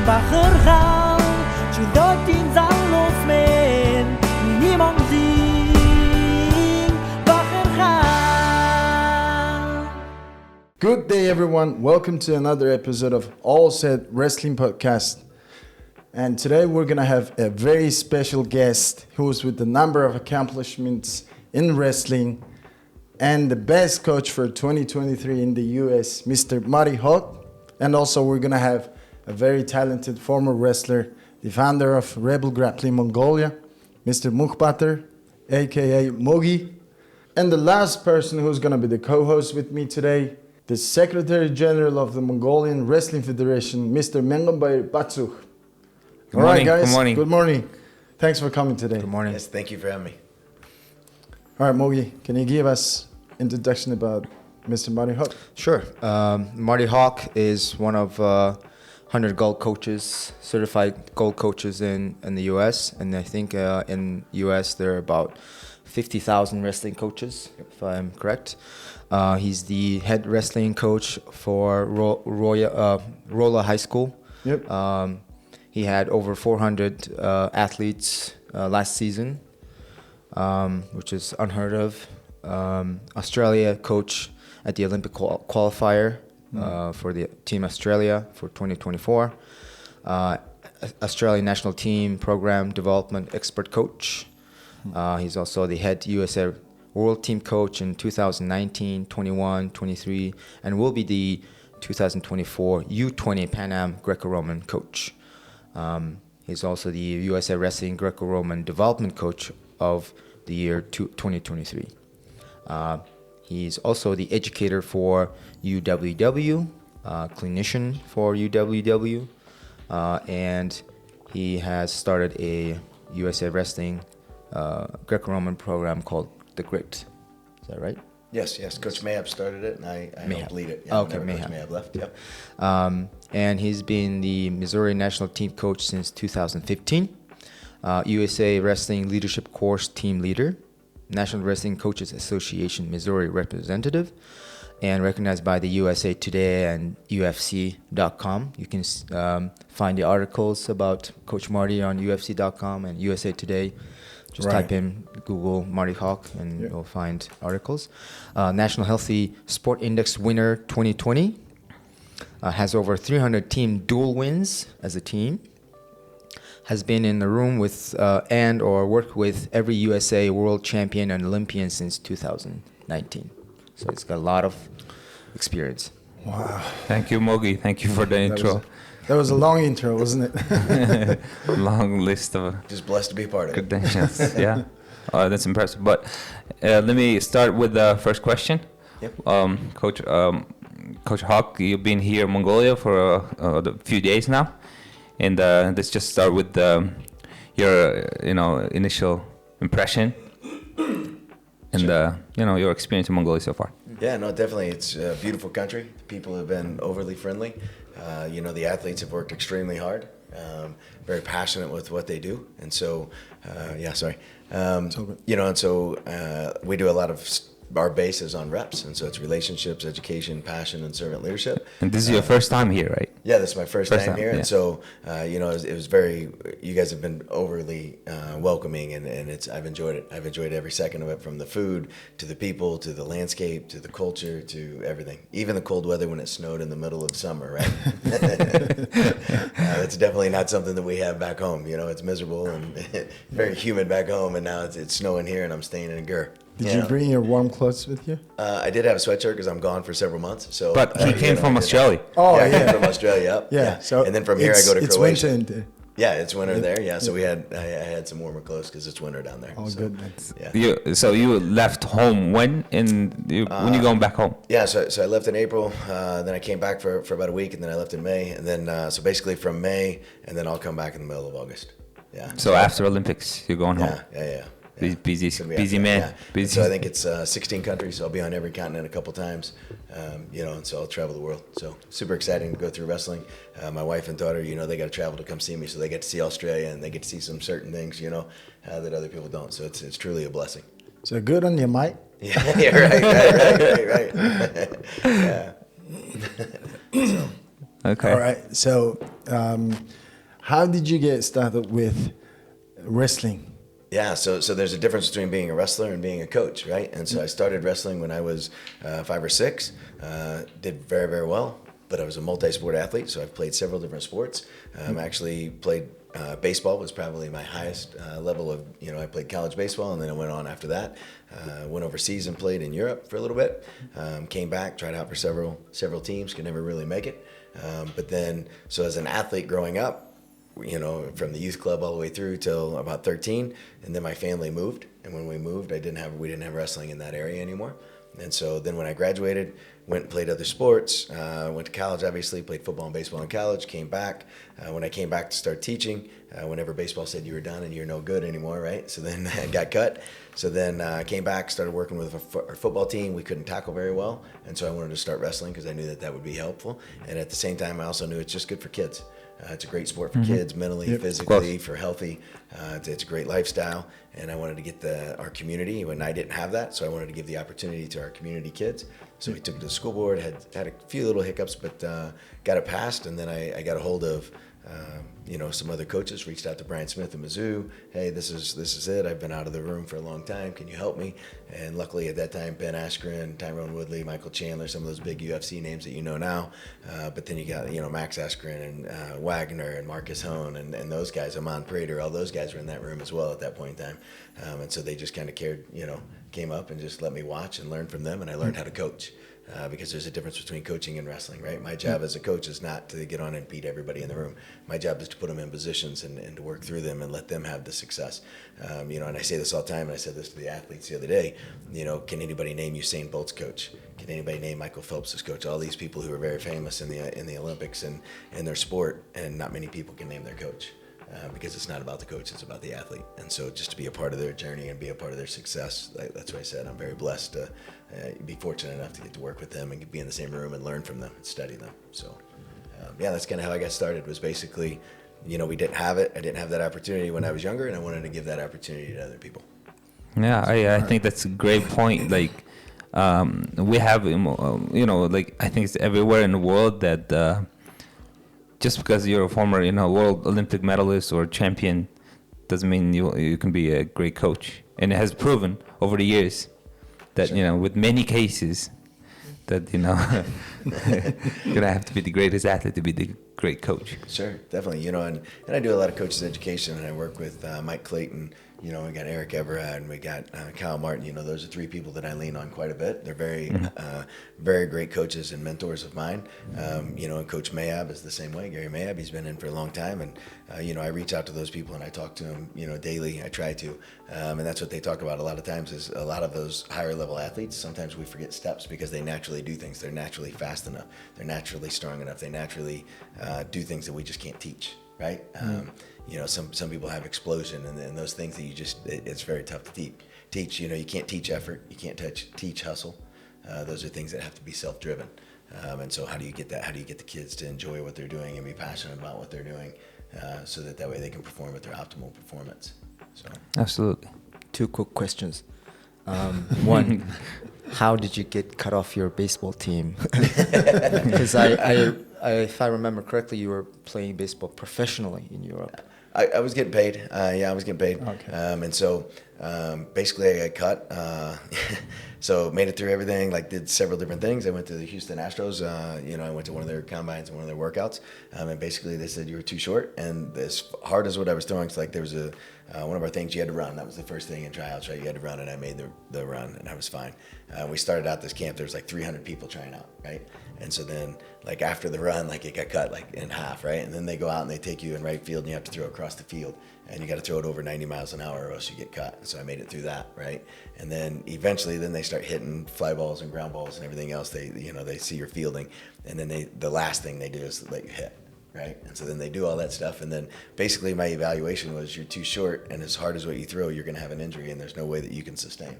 Wacher gaan, je dort in Zallos men, niemand zien, Wacher gaan. Good day, everyone. Welcome to another episode of All Said Wrestling Podcast. And today we're going to have a very special guest who's with a number of accomplishments in wrestling and the best coach for 2023 in the US, Mr. Marty Hawk. And also we're going to have a very talented former wrestler, the founder of Rebel Grappling Mongolia, Mr. Mukhbater, aka Mogi. And the last person who's going to be the co-host with me today, the Secretary General of the Mongolian Wrestling Federation, Mr. Mengombay Batsukh. Good All right, morning. guys. Good morning. Good morning. Thanks for coming today. Good morning. Yes, thank you for having me. All right, Mogi, can you give us introduction about Mr. Marty Hawk? Sure. Marty Hawk is one of 100 gold coaches, certified gold coaches in the U.S. And I think in U.S. there are about 50,000 wrestling coaches, if I'm correct. He's the head wrestling coach for Rolla High School. Yep. He had over 400 athletes last season, which is unheard of. Australia coach at the Olympic qualifier for the Team Australia for 2024. Australian national team program development expert coach. He's also the head USA World Team coach in 2019, 21, 23, and will be the 2024 U20 Pan Am Greco-Roman coach. He's also the USA Wrestling Greco-Roman Development Coach of the year 2023. He's also the educator for UWW, clinician for UWW, and he has started a USA Wrestling Greco-Roman program called The Grit. Is that right? Yes. Coach Mayhap started it, and I helped lead it. Okay, Coach Mayhap. Mayhap left. Yep. And he's been the Missouri national team coach since 2015. USA Wrestling Leadership Course team leader, National Wrestling Coaches Association Missouri representative, and recognized by the USA Today and UFC.com. You can find the articles about Coach Marty on UFC.com and USA Today. Just type in Google Marty Hawk and you'll find articles. National Healthy Sport Index winner 2020. Has over 300 team dual wins as a team. Has been in the room with and or worked with every USA world champion and Olympian since 2019. So it's got a lot of experience. Wow. Thank you, Mogi. Thank you for the intro. That was a long intro, wasn't it? Long list of Just blessed to be a part of it. credentials. Yeah, that's impressive. But let me start with the first question. Yep. Coach Hawk, you've been here in Mongolia for a few days now, and let's just start with your initial impression and your experience in Mongolia so far. Yeah, no, definitely. It's a beautiful country. People have been overly friendly. The athletes have worked extremely hard. Very passionate with what they do, and so we do a lot of our base is on reps, and so it's relationships, education, passion, and servant leadership. And this is your first time here, right? Yeah, this is my first time here, yeah. and so it was very. You guys have been overly welcoming, and I've enjoyed it. I've enjoyed every second of it, from the food to the people to the landscape to the culture to everything. Even the cold weather when it snowed in the middle of summer, right? It's definitely not something that we have back home. It's miserable and very humid back home, and now it's snowing here, and I'm staying in a gur. Did you bring your warm clothes with you? I did have a sweatshirt because I'm gone for several months. So, But he came from Australia. Oh, I came from Australia. Yeah. So and then from here I go to it's Croatia. winter in there. Yeah, it's winter there. Yeah, so I had some warmer clothes because it's winter down there. Oh, so, good, man. Yeah. So you left home when when you going back home? Yeah, so I left in April. Then I came back for about a week, and then I left in May, and then so basically from May, and then I'll come back in the middle of August. Yeah. So after Olympics, you're going home. Yeah. Busy After, man. Yeah. Busy. So I think it's 16 countries. So I'll be on every continent a couple times, and so I'll travel the world. So super exciting to go through wrestling. My wife and daughter, they got to travel to come see me, so they get to see Australia and they get to see some certain things, that other people don't. So it's truly a blessing. So good on you, Mike. Yeah, right. Yeah. So. Okay. All right. So, how did you get started with wrestling? Yeah, so there's a difference between being a wrestler and being a coach, right? And so I started wrestling when I was 5 or 6. Did very, very well, but I was a multi-sport athlete, so I've played several different sports. Actually played baseball was probably my highest level of, I played college baseball, and then I went on after that. Went overseas and played in Europe for a little bit. Came back, tried out for several teams, could never really make it. But then, so as an athlete growing up, from the youth club all the way through till about 13, and then my family moved. And when we moved, we didn't have wrestling in that area anymore. And so then when I graduated, went and played other sports, went to college, obviously, played football and baseball in college, came back. When I came back to start teaching, whenever baseball said you were done and you're no good anymore, right? So then I got cut. So then I came back, started working with our football team. We couldn't tackle very well. And so I wanted to start wrestling because I knew that would be helpful. And at the same time, I also knew it's just good for kids. It's a great sport for kids, mentally, physically, for healthy. It's a great lifestyle, and I wanted to get our community, when I didn't have that, so I wanted to give the opportunity to our community kids. So we took it to the school board, had a few little hiccups, but got it passed, and then I got a hold of some other coaches, reached out to Brian Smith at Mizzou. Hey, this is it. I've been out of the room for a long time. Can you help me? And luckily at that time, Ben Askren, Tyrone Woodley, Michael Chandler, some of those big UFC names that you know now. But then you got, Max Askren and Wagner and Marcus Hone and those guys, Amon Prater, all those guys were in that room as well at that point in time. And so they just kind of came up and just let me watch and learn from them. And I learned how to coach. Because there's a difference between coaching and wrestling, right? My job as a coach is not to get on and beat everybody in the room. My job is to put them in positions and to work through them and let them have the success. And I say this all the time, and I said this to the athletes the other day, can anybody name Usain Bolt's coach? Can anybody name Michael Phelps' coach? All these people who are very famous in the Olympics and in their sport, and not many people can name their coach. Because it's not about the coach, it's about the athlete. And so just to be a part of their journey and be a part of their success, that's what I said. I'm very blessed to be fortunate enough to get to work with them and be in the same room and learn from them and study them. So, that's kind of how I got started, was basically, we didn't have it. I didn't have that opportunity when I was younger, and I wanted to give that opportunity to other people. Yeah, I think that's a great point. Like, we have, I think it's everywhere in the world that just because you're a former, world Olympic medalist or champion doesn't mean you can be a great coach. And it has proven over the years that, with many cases that, you're going to have to be the greatest athlete to be the great coach. Sure, definitely. And I do a lot of coaches education, and I work with Mike Clayton. We got Eric Everett, and we got Kyle Martin. Those are 3 people that I lean on quite a bit. They're very, very great coaches and mentors of mine. And Coach Mayab is the same way. Gary Mayab, he's been in for a long time, and I reach out to those people and I talk to them, daily. I try to, and that's what they talk about a lot of times. Is a lot of those higher level athletes. Sometimes we forget steps because they naturally do things. They're naturally fast enough. They're naturally strong enough. They naturally do things that we just can't teach. Right? Some people have explosion and those things that it's very tough to teach. You can't teach effort. You can't teach hustle. Those are things that have to be self-driven. And so how do you get that? How do you get the kids to enjoy what they're doing and be passionate about what they're doing so that way they can perform at their optimal performance? So Absolutely. 2 quick questions. One, how did you get cut off your baseball team? Because if I remember correctly, you were playing baseball professionally in Europe. I was getting paid. I was getting paid. Okay. And so basically I got cut. So made it through everything, did several different things. I went to the Houston Astros. I went to one of their combines and one of their workouts. And basically they said you were too short. And as hard as what I was throwing, so there was one of our things you had to run. That was the first thing in tryouts, right? You had to run, and I made the run, and I was fine. We started out this camp. There was 300 people trying out, right? And so then, after the run, it got cut in half, right? And then they go out and they take you in right field, and you have to throw across the field, and you got to throw it over 90 miles an hour, or else you get cut. And so I made it through that, right? And then eventually, they start hitting fly balls and ground balls and everything else. They see your fielding, and then the last thing they do is let you hit. Right? And so then they do all that stuff, and then basically my evaluation was you're too short, and as hard as what you throw, you're going to have an injury, and there's no way that you can sustain.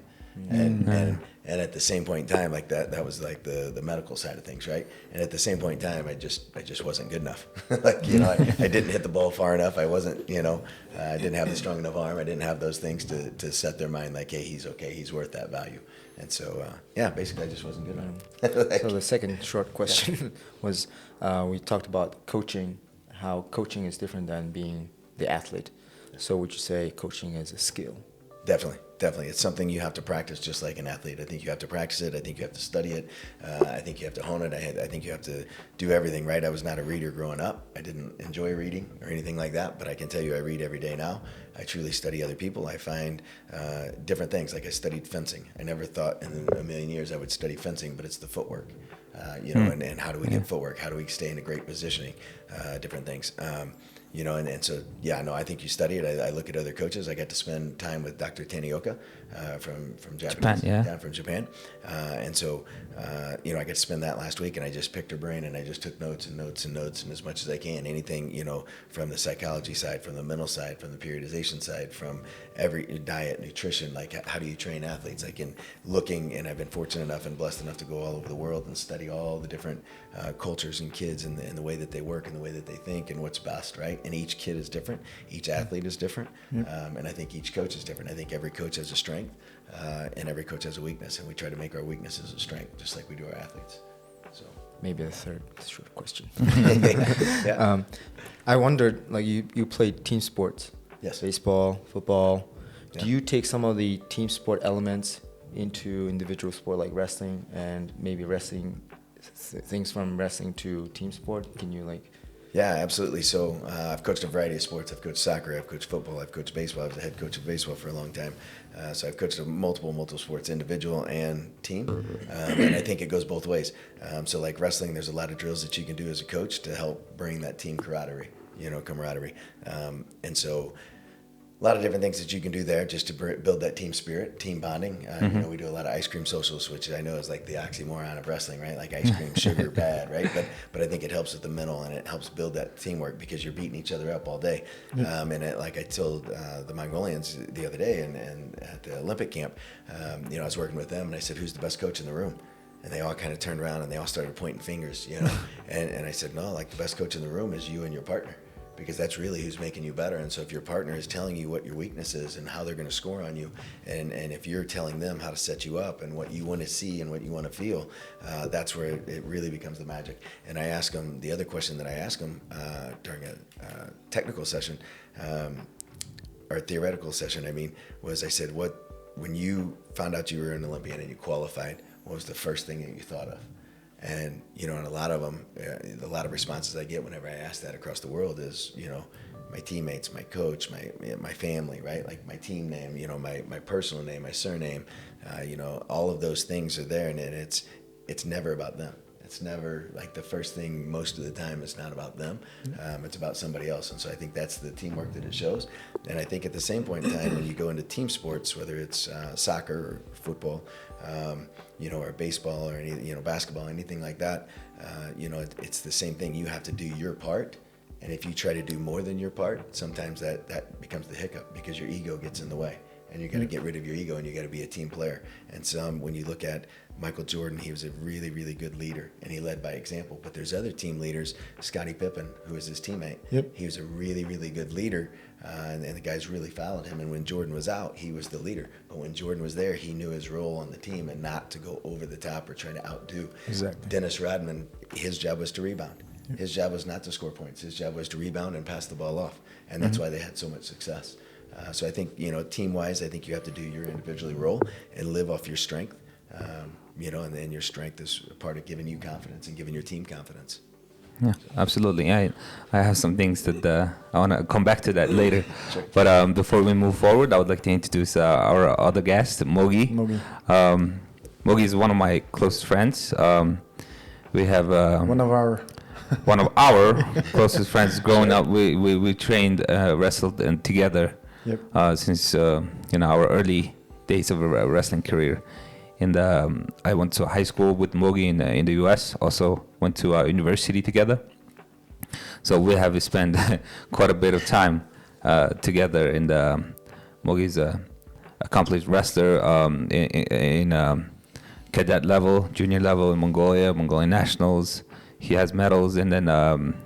And at the same point in time, like that was like the medical side of things, right? And at the same point in time, I just wasn't good enough. Like, you know, I didn't hit the ball far enough. I wasn't, you know, I didn't have the strong enough arm. I didn't have those things to set their mind like, hey, he's okay, he's worth that value. And so, yeah, basically, I just wasn't good enough. So the second short question was, we talked about coaching, how coaching is different than being the athlete. So would you say coaching is a skill? Definitely. It's something you have to practice just like an athlete. I think you have to practice it. I think you have to study it. I think you have to hone it. I think you have to do everything right. I was not a reader growing up. I didn't enjoy reading or anything like that, but I can tell you I read every day now. I truly study other people. I find different things. Like I studied fencing. I never thought in a million years I would study fencing, but it's the footwork. You know, and how do we get footwork? How do we stay in a great positioning? Different things. You know, and so, yeah, no, I think you study it. I look at other coaches. I got to spend time with Dr. Tanioka from Japan, from Japan. And so, you know, I got to spend that last week, and I just picked her brain, and I just took notes and as much as I can. Anything, you know, from the psychology side, from the mental side, from the periodization side, from every diet, nutrition, like how do you train athletes? Like in looking, and I've been fortunate enough and blessed enough to go all over the world and study all the different cultures and kids and the way that they work and the way that they think and what's best, right? And each kid is different. Each athlete is different. And I think each coach is different. I think every coach has a strength and every coach has a weakness. And we try to make our weaknesses a strength, just like we do our athletes. So maybe a third short question. Yeah. I wondered, like you played team sports. Yes. Baseball, football. Yeah. Do you take some of the team sport elements into individual sport like wrestling, and maybe wrestling things from wrestling to team sport? Can you like? Yeah, absolutely. So I've coached a variety of sports. I've coached soccer, I've coached football, I've coached baseball. I was the head coach of baseball for a long time. So I've coached multiple sports, individual and team. And I think it goes both ways. So like wrestling, there's a lot of drills that you can do as a coach to help bring that team camaraderie. And so a lot of different things that you can do there just to build that team spirit, team bonding. You know, we do a lot of ice cream socials, which I know is like the oxymoron of wrestling, right? Like ice cream, sugar, bad, right? But I think it helps with the mental, and it helps build that teamwork because you're beating each other up all day. Like I told the Mongolians the other day and at the Olympic camp, you know, I was working with them and I said, who's the best coach in the room? And they all kind of turned around and they all started pointing fingers, you know. and I said, no, like the best coach in the room is you and your partner, because that's really who's making you better. And so if your partner is telling you what your weakness is and how they're going to score on you, and if you're telling them how to set you up and what you want to see and what you want to feel, that's where it really becomes the magic. And I ask them, the other question that I ask them during a technical session, or a theoretical session, I mean, was I said, when you found out you were an Olympian and you qualified, what was the first thing that you thought of? And, you know, and a lot of them, a lot of responses I get whenever I ask that across the world is, you know, my teammates, my coach, my family, right? Like my team name, you know, my personal name, my surname, you know, all of those things are there, and it's never about them. It's never like the first thing. Most of the time it's not about them. It's about somebody else. And so I think that's the teamwork that it shows. And I think at the same point in time, when you go into team sports, whether it's soccer or football, you know, or baseball or any, you know, basketball, anything like that, you know, it's the same thing. You have to do your part. And if you try to do more than your part, sometimes that becomes the hiccup because your ego gets in the way. And you got to get rid of your ego, and you got to be a team player. And when you look at Michael Jordan, he was a really, really good leader, and he led by example. But there's other team leaders, Scottie Pippen, who was his teammate. Yep. He was a really, really good leader, and the guys really followed him. And when Jordan was out, he was the leader. But when Jordan was there, he knew his role on the team and not to go over the top or try to outdo. Exactly. Dennis Rodman, his job was to rebound. Yep. His job was not to score points. His job was to rebound and pass the ball off. And that's why they had so much success. So I think, you know, team-wise, I think you have to do your individual role and live off your strength, you know, and then your strength is a part of giving you confidence and giving your team confidence. Yeah, absolutely. I have some things that I want to come back to that later. Sure. But before we move forward, I would like to introduce our other guest, Mogi. Mogi is one of my close friends. We have one of our closest friends. Growing up, we trained, wrestled, and together. Yep. Since you know, our early days of a wrestling career. And I went to high school with Mogi in the US. Also went to university together. So we have spent quite a bit of time together. And Mogi's accomplished wrestler in cadet level, junior level in Mongolia, Mongolian nationals. He has medals, and then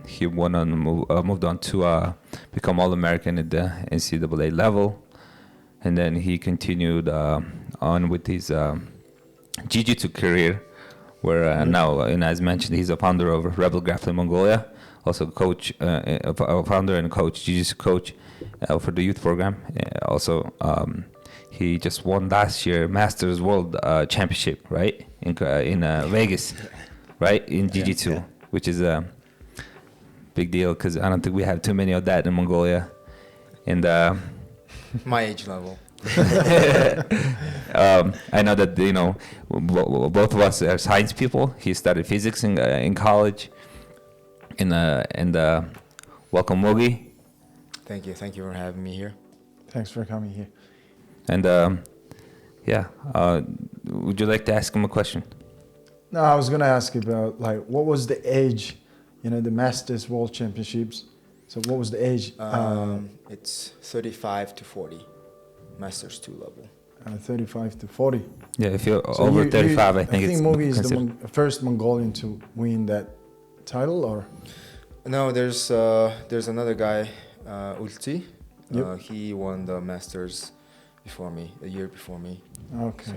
he moved on to become All-American at the NCAA level, and then he continued on with his jiu-jitsu career, where now, and as mentioned, he's a founder of Rebel Grappling Mongolia, also coach, a founder and coach, jiu-jitsu coach for the youth program. Also, he just won last year Masters World Championship, right, in Vegas, right, in jiu-jitsu, which is a big deal because I don't think we have too many of that in Mongolia. And My age level. I know that both of us are science people. He studied physics in college. And welcome, Mogi. Thank you for having me here. Thanks for coming here. And would you like to ask him a question? No, I was gonna ask you about like what was the age, the Masters World Championships. So what was the age? It's 35 to 40, Masters 2 level. 35 to 40. Yeah, if you're So over 35, I think it's Mogi is the considered. first Mongolian to win that title, or No, there's another guy, Ulti. Yep. He won the Masters before me, a year before me. okay.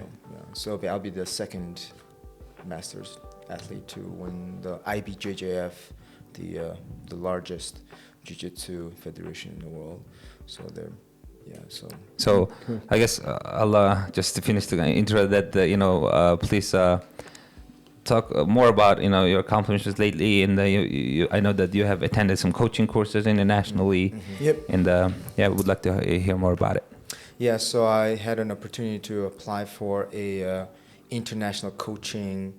So I'll be the second Masters athlete to win the IBJJF, the largest jiu-jitsu federation in the world. So So Cool. I guess I'll just to finish the intro that please talk more about your accomplishments lately, and I know that you have attended some coaching courses internationally, Yep. and would like to hear more about it. Yeah, so I had an opportunity to apply for a international coaching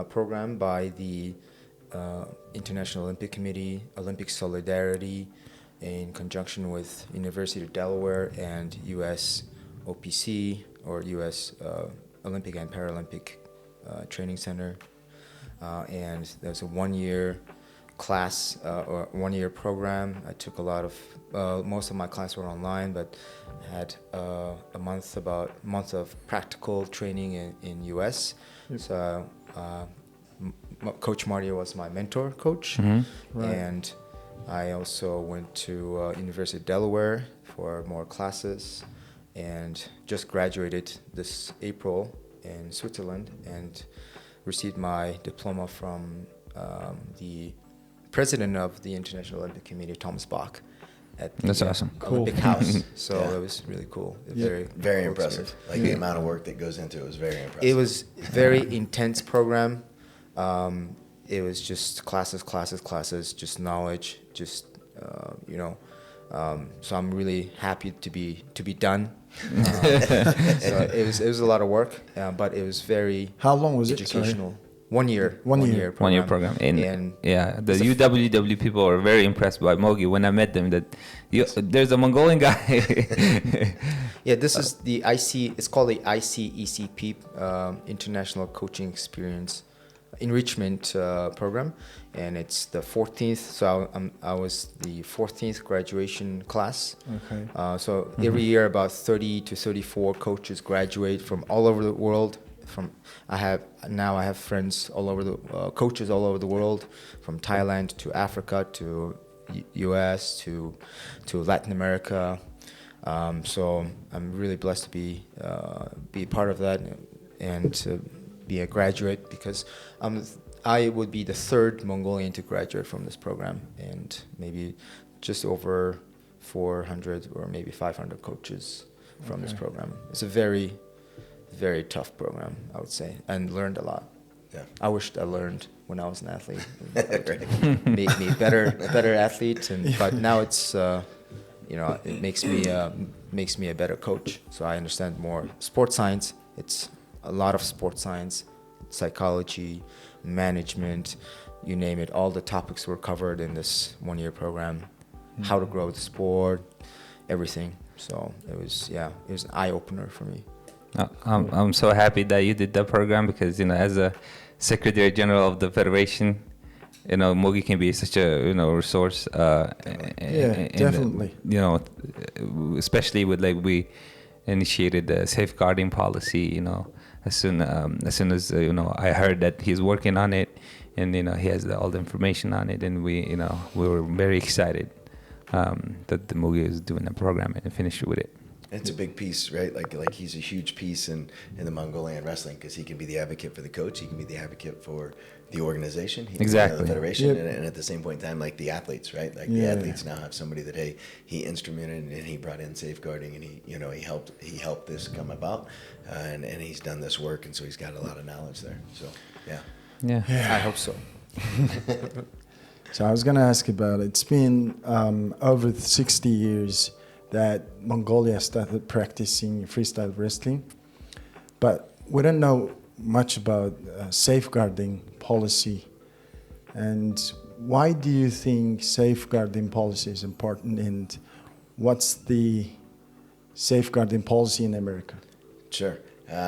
program by the International Olympic Committee, Olympic Solidarity, in conjunction with University of Delaware and U.S. OPC, or U.S. Olympic and Paralympic Training Center. And there's a one-year class or one-year program. I took a lot of, most of my classes were online, but I had a month of practical training in U.S. Yep. So Coach Mario was my mentor coach, Right. and I also went to University of Delaware for more classes, and just graduated this April in Switzerland and received my diploma from the president of the International Olympic Committee, Thomas Bach, at the That's awesome. Olympic Cool. House. So Yeah. it was really cool. Yeah. Very cool impressive. experience. Like the amount of work that goes into it was very impressive. It was very intense program. It was just classes, just knowledge, just so I'm really happy to be done. So it was a lot of work, but it was very How long was it? educational. 1 year. One year. One year program, and the it's a UWW people are very impressed by Mogi. When I met them, that there's a Mongolian guy. Yeah, this is the it's called the ICECP, International Coaching Experience Enrichment Program, and it's the 14th. So I was the 14th graduation class. Okay. So every year about 30 to 34 coaches graduate from all over the world. I have friends all over the coaches all over the world, from Thailand to Africa to U.S. to Latin America. So I'm really blessed to be part of that and to be a graduate, because I would be the third Mongolian to graduate from this program, and maybe just over 400 or maybe 500 coaches from this program. It's a very, very tough program, I would say, and learned a lot. Yeah. I wished I learned when I was an athlete. Right. Made me a better athlete, but now it's it makes me a better coach. So I understand more sports science. It's a lot of sports science, psychology, management, you name it. All the topics were covered in this 1 year program. How to grow the sport, everything. So it was an eye opener for me. I'm so happy that you did that program, because as a Secretary General of the Federation, Mogi can be such a resource. Yeah, definitely. Especially with we initiated the safeguarding policy. As soon as I heard that he's working on it, and he has all the information on it, and we were very excited that the Mugi is doing the program and finished with it. It's a big piece, right? Like he's a huge piece in the Mongolian wrestling, because he can be the advocate for the coach, he can be the advocate for the organization, he can Exactly. be the federation, Yep. and at the same point in time, like the athletes, right? Like Yeah. the athletes now have somebody that, hey, he instrumented and he brought in safeguarding, and he helped this come about, and he's done this work, and so he's got a lot of knowledge there. So yeah. I hope so. So I was going to ask about it. It's been over 60 years that Mongolia started practicing freestyle wrestling, but we don't know much about safeguarding policy. And why do you think safeguarding policy is important, and what's the safeguarding policy in America? Sure.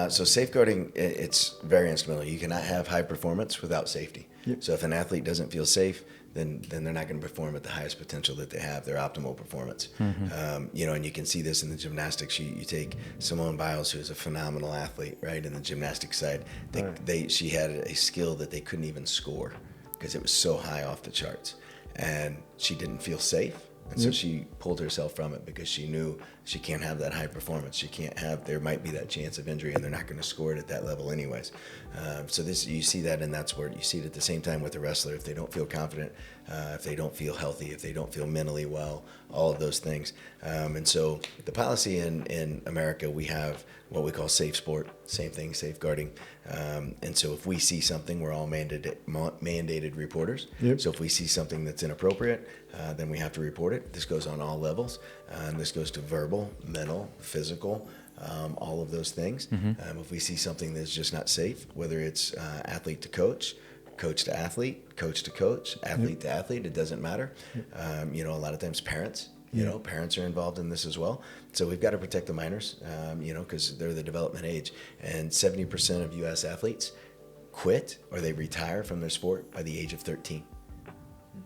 So safeguarding, it's very instrumental. You cannot have high performance without safety. Yep. So if an athlete doesn't feel safe, then they're not going to perform at the highest potential that they have, their optimal performance. And you can see this in the gymnastics. You take Simone Biles, who's a phenomenal athlete, right? In the gymnastics side, she had a skill that they couldn't even score because it was so high off the charts, and she didn't feel safe. And so she pulled herself from it because she knew she can't have that high performance. There might be that chance of injury, and they're not going to score it at that level anyways. So you see that in that sport. You see it at the same time with the wrestler. If they don't feel confident, if they don't feel healthy, if they don't feel mentally well, all of those things. And so the policy in America, we have what we call safe sport, same thing, safeguarding. And so if we see something, we're all mandated reporters. Yep. So if we see something that's inappropriate, then we have to report it. This goes on all levels. And this goes to verbal, mental, physical, all of those things. If we see something that's just not safe, whether it's athlete to coach, coach to athlete, coach to coach, athlete to athlete, it doesn't matter. A lot of times parents, parents are involved in this as well. So we've got to protect the minors, because they're the development age. And 70% of U.S. athletes quit or they retire from their sport by the age of 13.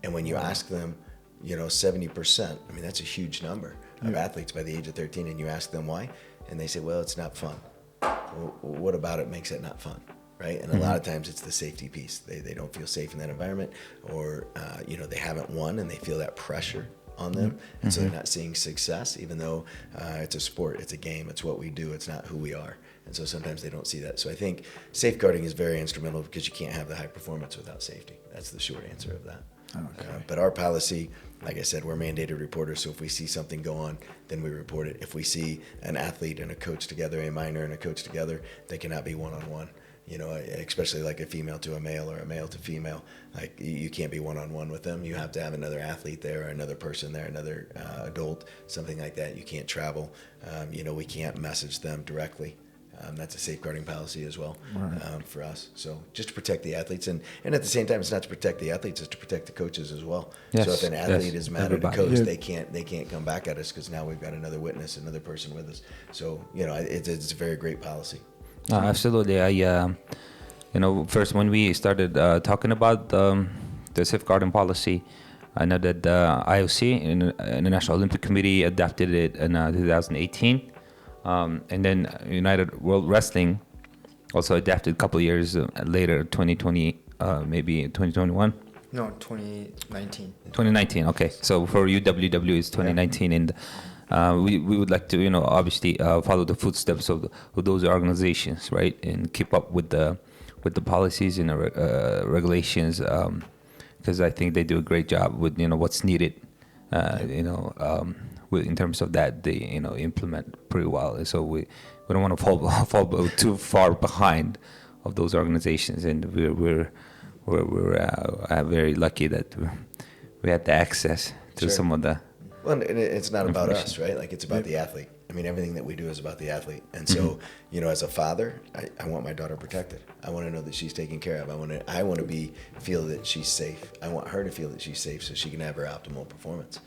And when you ask them, 70%, I mean, that's a huge number of athletes by the age of 13, and you ask them why, and they say, well, it's not fun. Well, what about it makes it not fun? Right? And a lot of times it's the safety piece. They don't feel safe in that environment, or, they haven't won and they feel that pressure on them. And so they're not seeing success, even though it's a sport, it's a game, it's what we do, it's not who we are. And so sometimes they don't see that. So I think safeguarding is very instrumental, because you can't have the high performance without safety. That's the short answer of that. Okay. But our policy, like I said, we're mandated reporters. So if we see something go on, then we report it. If we see an athlete and a coach together, a minor and a coach together, they cannot be one-on-one. Especially like a female to a male or a male to female, like you can't be one-on-one with them. You have to have another athlete there, or another person there, another adult, something like that. You can't travel. We can't message them directly. That's a safeguarding policy as well, for us. So just to protect the athletes, and at the same time, it's not to protect the athletes, it's to protect the coaches as well. Yes, so if an athlete is mad at a coach, Yeah. they can't come back at us, because now we've got another witness, another person with us. So it's a very great policy. Absolutely. First when we started talking about the safeguarding policy, I know that the IOC, International Olympic Committee, adopted it in 2018. And then United World Wrestling also adapted a couple of years later, 2020, maybe 2021. No, 2019. 2019. Okay, so for UWW it's 2019, and we would like to obviously follow the footsteps of those organizations, right, and keep up with the policies and regulations, because I think they do a great job with what's needed, in terms of that they implement pretty well. And so we don't want to fall too far behind of those organizations, and we're very lucky that we had the access to some of the. Well, and it's not about us, right? Like, it's about the athlete. I mean, everything that we do is about the athlete. And so, as a father, I want my daughter protected. I want to know that she's taken care of. I want to feel that she's safe. I want her to feel that she's safe, so she can have her optimal performance.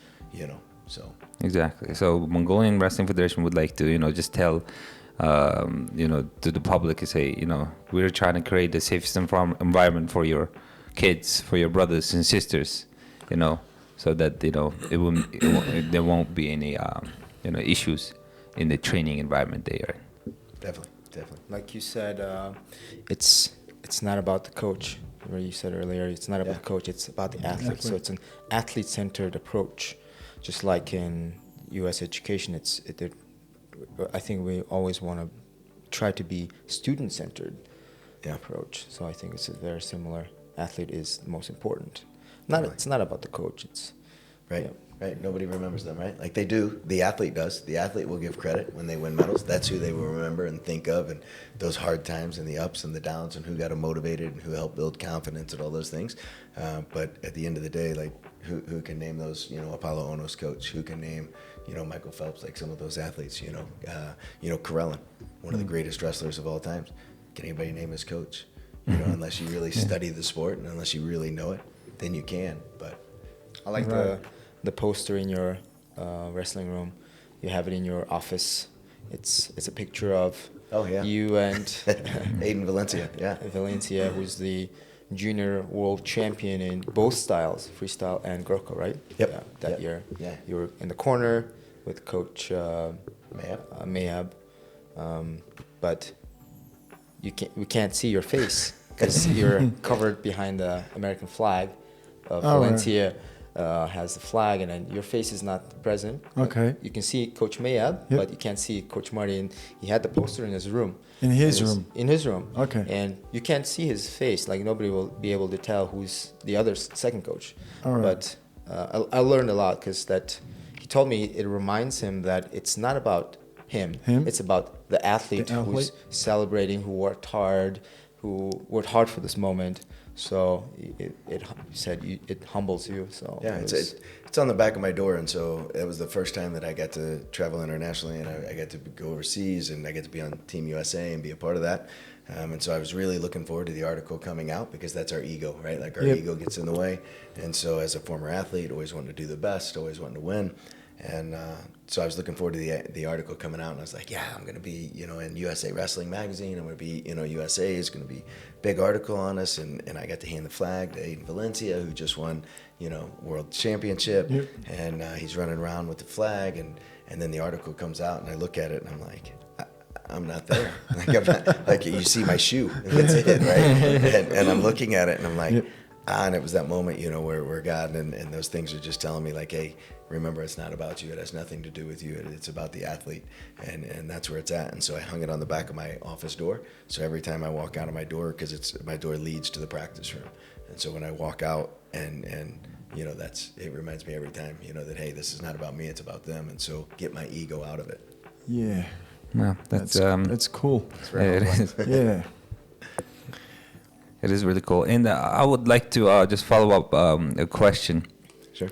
So Exactly. So Mongolian Wrestling Federation would like to, just tell, to the public, and say, we're trying to create the safest environment for your kids, for your brothers and sisters, so that there won't be any issues in the training environment they are in. Definitely. Like you said, it's not about the coach. Where you said earlier, it's not about the coach. It's about the athlete. So it's an athlete-centered approach, just like in U.S. education. I think we always want to try to be student-centered approach. So I think it's a very similar. Athlete is the most important. It's not about the coach. It's right. Nobody remembers them, right? Like they do. The athlete does. The athlete will give credit when they win medals. That's who they will remember and think of, and those hard times and the ups and the downs, and who got them motivated and who helped build confidence and all those things. But at the end of the day, like who can name those? Apollo Ono's coach. Who can name Michael Phelps? Like some of those athletes. Karelin, one of the greatest wrestlers of all times. Can anybody name his coach? Unless you really study the sport and unless you really know it, then you can. But I like the poster in your wrestling room. You have it in your office. It's a picture of you and Aiden Valencia. Yeah, Valencia, who's the junior world champion in both styles, freestyle and Greco, right? Yep. That year. Yeah. You were in the corner with Coach Mayab, but we can't see your face because you're covered behind the American flag of Valencia. Has the flag, and then your face is not present. Okay. You can see Coach Mayab, but you can't see Coach Martin. He had the poster in his room. In his room. Okay. And you can't see his face. Like nobody will be able to tell who's the other second coach. All right. But I learned a lot because he told me it reminds him that it's not about him. It's about the athlete who's celebrating, who worked hard for this moment. So it said it humbles you. So yeah, it's on the back of my door, and so it was the first time that I got to travel internationally, and I got to go overseas, and I get to be on Team USA and be a part of that. And so I was really looking forward to the article coming out because that's our ego, right? Like our ego gets in the way, and so as a former athlete, always wanting to do the best, always wanting to win. And so I was looking forward to the article coming out, and I was like, I'm going to be, in USA Wrestling Magazine. I'm going to be, USA is going to be a big article on us. And I got to hand the flag to Aiden Valencia, who just won, World Championship. Yep. And he's running around with the flag. And then the article comes out, and I look at it, and I'm like, I'm not there. Like you see my shoe, and that's it, right? And I'm looking at it, and I'm like, and it was that moment, where God and those things are just telling me, like, hey, remember, it's not about you. It has nothing to do with you. It's about the athlete, and that's where it's at. And so I hung it on the back of my office door. So every time I walk out of my door, because my door leads to the practice room, and so when I walk out, and it reminds me every time, that hey, this is not about me. It's about them. And so get my ego out of it. Yeah. No, that's cool. It is. Yeah. It is really cool. And I would like to just follow up a question. Sure.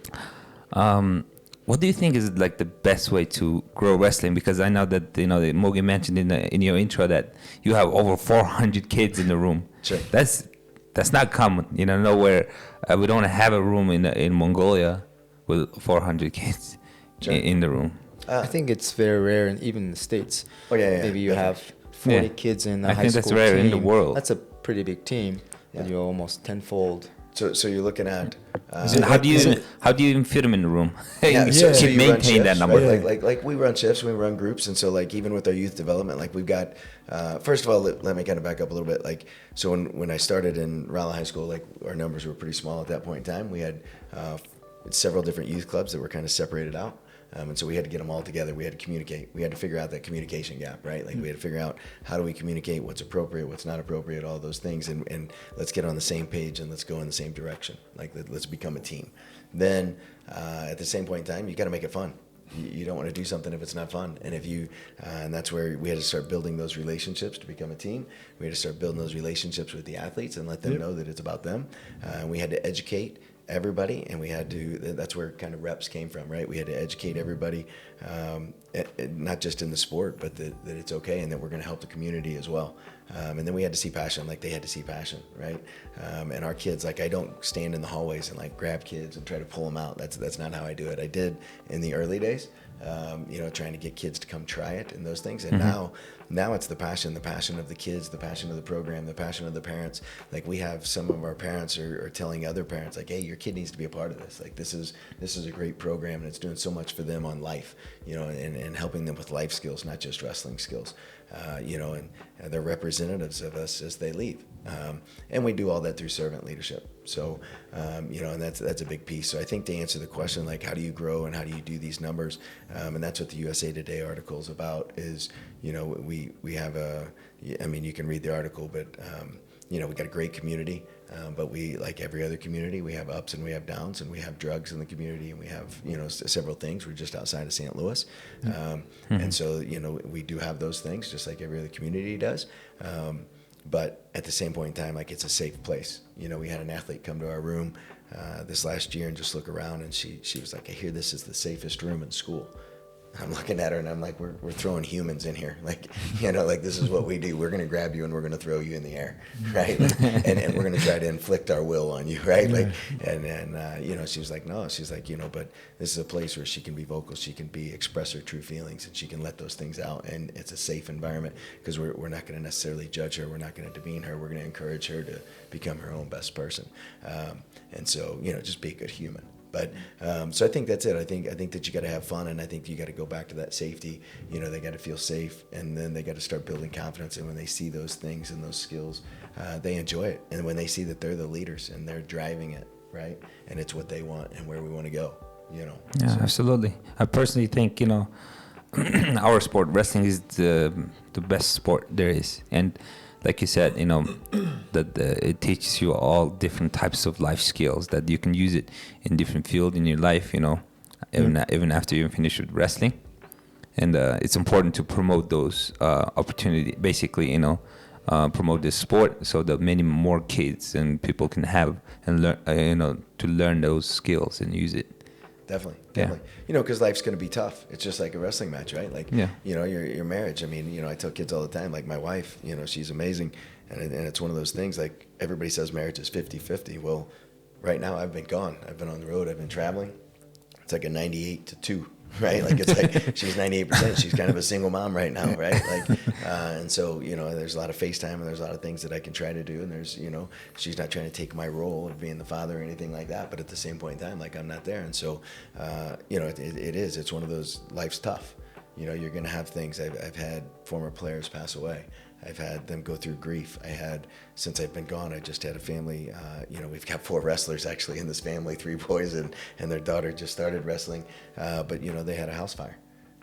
What do you think is like the best way to grow wrestling? Because I know that that Mogi mentioned in your intro that you have over 400 kids in the room. Sure. That's not common. Nowhere we don't have a room in Mongolia with 400 kids in the room. I think it's very rare, and even in the States. Oh yeah. Maybe you have 40 kids in a high school team. I think that's rare in the world. That's a pretty big team, and you're almost tenfold. So you're looking at how do you even fit them in the room? So you maintain that number. Right? Like we run shifts, we run groups, and so like even with our youth development, like we've got. First of all, let me kind of back up a little bit. Like so when I started in Rolla High School, like our numbers were pretty small at that point in time. We had several different youth clubs that were kind of separated out. And so we had to get them all together. We had to communicate. We had to figure out that communication gap, right? Like we had to figure out how do we communicate, what's appropriate, what's not appropriate, all those things. And let's get on the same page and let's go in the same direction. Like let's become a team. Then at the same point in time, you got to make it fun. You don't want to do something if it's not fun. And and that's where we had to start building those relationships to become a team. We had to start building those relationships with the athletes and let them know that it's about them. We had to educate everybody, and that's where kind of reps came from, right? We had to educate everybody, not just in the sport, but that it's okay and that we're going to help the community as well. And then we had to see passion, like they had to see passion, right? And our kids, like I don't stand in the hallways and like grab kids and try to pull them out. That's not how I do it. I did in the early days, trying to get kids to come try it and those things. And now it's the passion of the kids, the passion of the program, the passion of the parents. Like we have some of our parents are telling other parents like, hey, your kid needs to be a part of this. Like this is a great program and it's doing so much for them on life, and helping them with life skills, not just wrestling skills, and they're representatives of us as they leave. And we do all that through servant leadership. So, and that's a big piece. So I think to answer the question, like how do you grow and how do you do these numbers? And that's what the USA Today article is about is, we have you can read the article, but, we got a great community, but we, like every other community, we have ups and we have downs and we have drugs in the community and we have, several things. We're just outside of St. Louis. And so, we do have those things just like every other community does. But at the same point in time, like it's a safe place. We had an athlete come to our room this last year and just look around, and she was like, I hear this is the safest room in school. I'm looking at her and I'm like, we're throwing humans in here. Like, like this is what we do. We're going to grab you and we're going to throw you in the air. Right. and we're going to try to inflict our will on you. Right. Like, and she was like, no, she's like, but this is a place where she can be vocal. She can express her true feelings and she can let those things out. And it's a safe environment because we're not going to necessarily judge her. We're not going to demean her. We're going to encourage her to become her own best person. And so, just be a good human. But so I think that's it. I think that you got to have fun, and I think you got to go back to that safety. They got to feel safe, and then they got to start building confidence. And when they see those things and those skills, they enjoy it. And when they see that they're the leaders and they're driving it, right, and it's what they want and where we want to go, Yeah, so. Absolutely. I personally think our sport, wrestling, is the best sport there is, and like you said, that it teaches you all different types of life skills that you can use it in different field in your life, even after you finish with wrestling. And it's important to promote those opportunities, basically, promote this sport so that many more kids and people can have and learn, to learn those skills and use it. Definitely. Because life's going to be tough. It's just like a wrestling match, right? Like, your marriage. I mean, I tell kids all the time, like my wife, she's amazing. And it's one of those things, like everybody says marriage is 50-50. Well, right now I've been gone. I've been on the road. I've been traveling. It's like a 98-2, right? Like it's like she's 98%. She's kind of a single mom right now, right? Like, and so, there's a lot of FaceTime and there's a lot of things that I can try to do. And there's, she's not trying to take my role of being the father or anything like that. But at the same point in time, like I'm not there. And so, it's one of those, life's tough. You're going to have things. I've had former players pass away. I've had them go through grief. Since I've been gone, I just had a family, we've got 4 wrestlers actually in this family, 3 boys and their daughter just started wrestling. But, they had a house fire.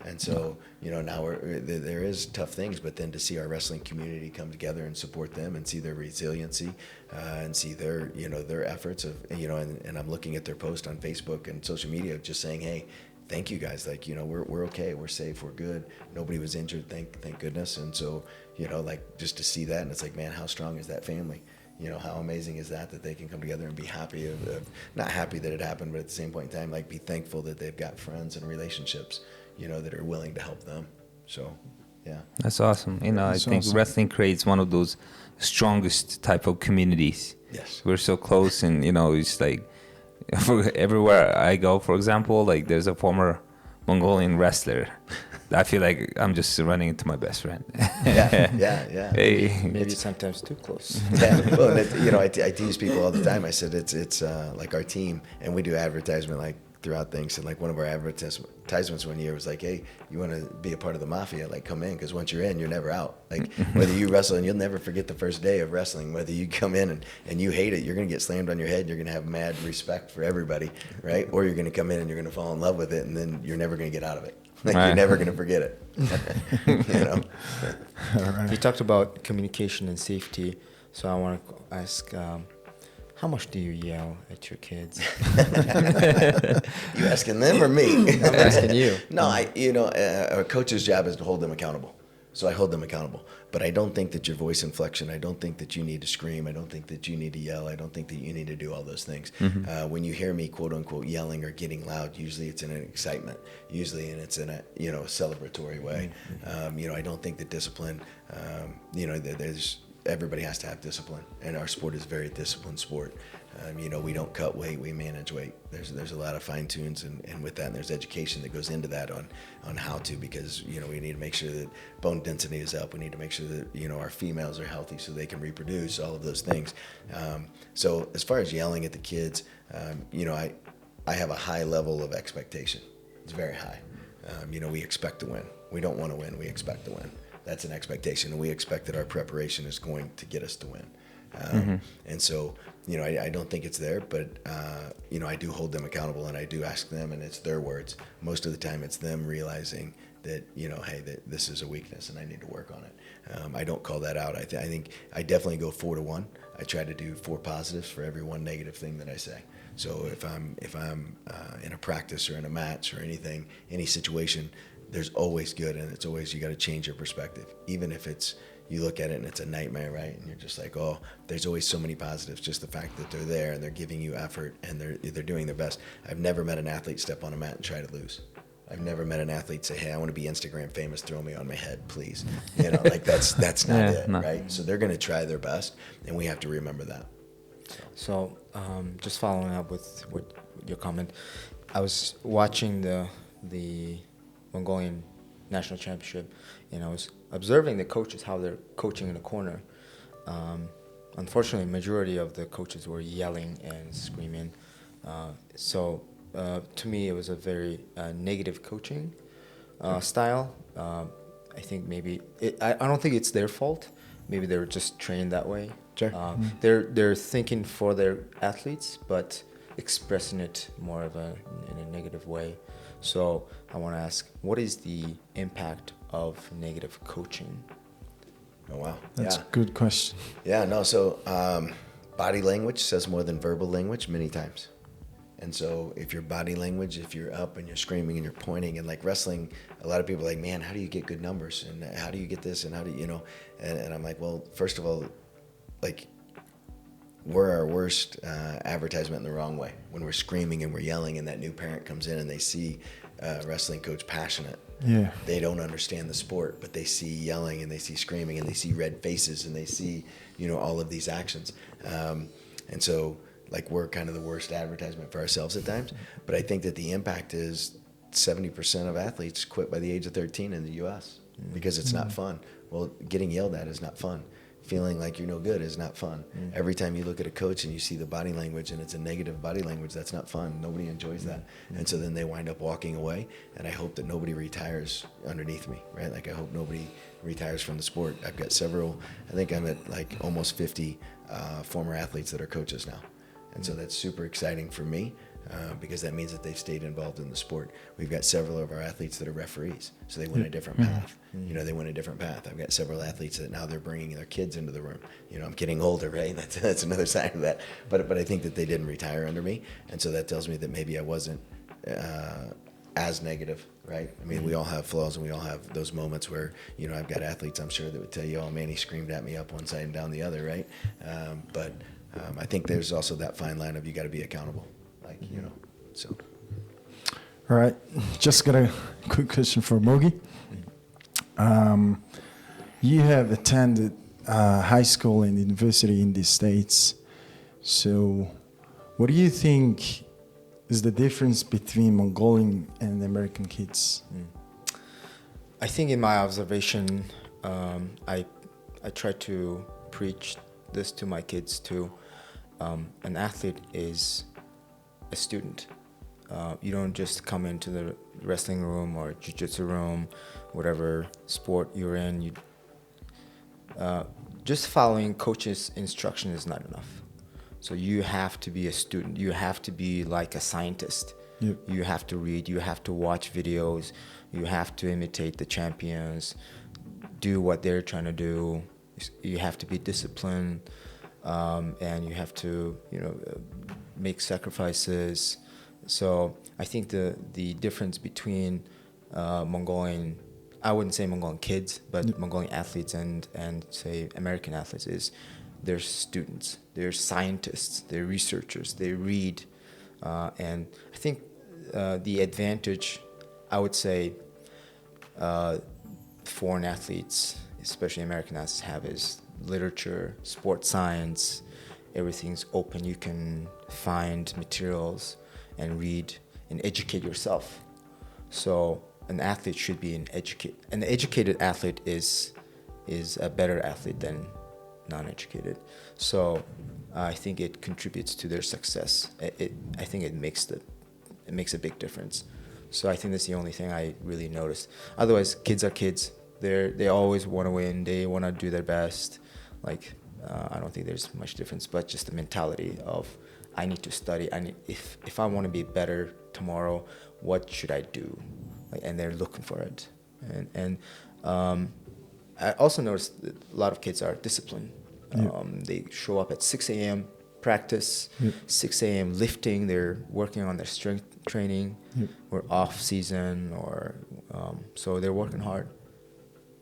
And so, now there is tough things, but then to see our wrestling community come together and support them and see their resiliency and see their, their efforts of, and I'm looking at their post on Facebook and social media of just saying, hey, thank you guys. Like, we're okay. We're safe. We're good. Nobody was injured. Thank goodness. And so, like just to see that and it's like, man, how strong is that family? How amazing is that they can come together and be happy of not happy that it happened, but at the same point in time, like be thankful that they've got friends and relationships, that are willing to help them. So, yeah. That's awesome. I think wrestling creates one of those strongest type of communities. Yes. We're so close and, it's like, everywhere I go, for example, like there's a former Mongolian wrestler. I feel like I'm just running into my best friend. Yeah. Hey. Maybe sometimes too close. Yeah. Well, I tease people all the time. I said it's like our team, and we do advertisement like throughout things. And like one of our advertisements one year was like, hey, you want to be a part of the mafia, like come in, because once you're in, you're never out. Like whether you wrestle, and you'll never forget the first day of wrestling, whether you come in and you hate it, you're going to get slammed on your head, you're going to have mad respect for everybody, right? Or you're going to come in and you're going to fall in love with it, and then you're never going to get out of it. Like you're never going to forget it. You talked about communication and safety, so I want to ask, how much do you yell at your kids? You asking them or me? I'm asking you. No, a coach's job is to hold them accountable, So I hold them accountable. But I don't think that your voice inflection, I don't think that you need to scream, I don't think that you need to yell, I don't think that you need to do all those things. When you hear me, quote unquote, yelling or getting loud, usually it's in an excitement, usually, and it's in a, you know, celebratory way. You know, I don't think that discipline, you know, everybody has to have discipline, and our sport is a very disciplined sport. You know, we don't cut weight, we manage weight. There's a lot of fine tunes, and with that, and there's education that goes into that on how to, because, you know, we need to make sure that bone density is up. We need to make sure that, you know, our females are healthy so they can reproduce, all of those things. So as far as yelling at the kids, you know, I have a high level of expectation. It's very high. You know, we expect to win. We don't want to win, we expect to win. That's an expectation, and we expect that our preparation is going to get us to win. And so, you know, I don't think it's there, but, you know, I do hold them accountable, and I do ask them, and it's their words. Most of the time it's them realizing that, you know, hey, that this is a weakness and I need to work on it. I don't call that out. I think I definitely go 4-1. I try to do 4 positives for every 1 negative thing that I say. So if I'm in a practice or in a match or anything, any situation, there's always good, and it's always, you got to change your perspective. Even if it's, you look at it and it's a nightmare, right? And you're just like, oh, there's always so many positives. Just the fact that they're there and they're giving you effort and they're doing their best. I've never met an athlete step on a mat and try to lose. I've never met an athlete say, hey, I want to be Instagram famous, throw me on my head, please. You know, like that's not it, right? So they're going to try their best, and we have to remember that. So just following up with your comment, I was watching the Mongolian national championship, and I was observing the coaches, how they're coaching in the corner. Unfortunately, majority of the coaches were yelling and screaming. So to me, it was a very negative coaching style. I think maybe I don't think it's their fault. Maybe they were just trained that way. Sure. They're thinking for their athletes, but expressing it more of in a negative way. So I want to ask, what is the impact of negative coaching? Oh, wow. That's a good question. Yeah, no, so body language says more than verbal language many times. And so if your body language, if you're up and you're screaming and you're pointing, and like wrestling, a lot of people are like, man, how do you get good numbers? And how do you get this? And how do you know? And I'm like, well, first of all, like, we're our worst advertisement in the wrong way. When we're screaming and we're yelling and that new parent comes in and they see a wrestling coach passionate. Yeah. They don't understand the sport, but they see yelling and they see screaming and they see red faces and they see, you know, all of these actions. And so, like, we're kind of the worst advertisement for ourselves at times. But I think that the impact is 70% of athletes quit by the age of 13 in the U.S. because it's not fun. Well, getting yelled at is not fun. Feeling like you're no good is not fun. Every time you look at a coach and you see the body language and it's a negative body language, that's not fun. Nobody enjoys that. And so then they wind up walking away, and I hope that nobody retires underneath me, right? Like, I hope nobody retires from the sport. I've got several, I think I'm at like almost 50 former athletes that are coaches now. And so that's super exciting for me because that means that they've stayed involved in the sport. We've got several of our athletes that are referees, so they went a different path. You know, they went a different path. I've got several athletes that now they're bringing their kids into the room. You know, I'm getting older, right? That's another side of that. But I think that they didn't retire under me, and so that tells me that maybe I wasn't as negative, right? I mean, we all have flaws, and we all have those moments where, you know, I've got athletes, I'm sure, that would tell you, oh man, he screamed at me up one side and down the other, right? But I think there's also that fine line of you got to be accountable, like, you know, so. All right, just got a quick question for Mogi. You have attended high school and university in the States. So what do you think is the difference between Mongolian and American kids? I think in my observation, I try to preach this to my kids too. An athlete is a student. You don't just come into the wrestling room or jiu-jitsu room, whatever sport you're in. You just following coach's instruction is not enough. So you have to be a student. You have to be like a scientist. Yep. You have to read. You have to watch videos. You have to imitate the champions. Do what they're trying to do. You have to be disciplined, and you have to, you know, make sacrifices. So I think the difference between Mongolian I wouldn't say Mongolian kids, but Mongolian athletes and say American athletes is they're students, they're scientists, they're researchers, they read, and I think the advantage, I would say, foreign athletes, especially American athletes, have is literature, sports science. Everything's open. You can find materials and read and educate yourself. So an athlete should be an educated athlete is a better athlete than non-educated. So I think it contributes to their success. I think it makes a big difference. So I think that's the only thing I really noticed. Otherwise, kids are kids. They always want to win. They want to do their best. Like I don't think there's much difference, but just the mentality of I need to study. If I want to be better tomorrow, what should I do? Like, and they're looking for it. And I also noticed that a lot of kids are disciplined. They show up at 6 a.m. practice, 6 a.m. lifting. They're working on their strength training. Or off season, or so they're working hard.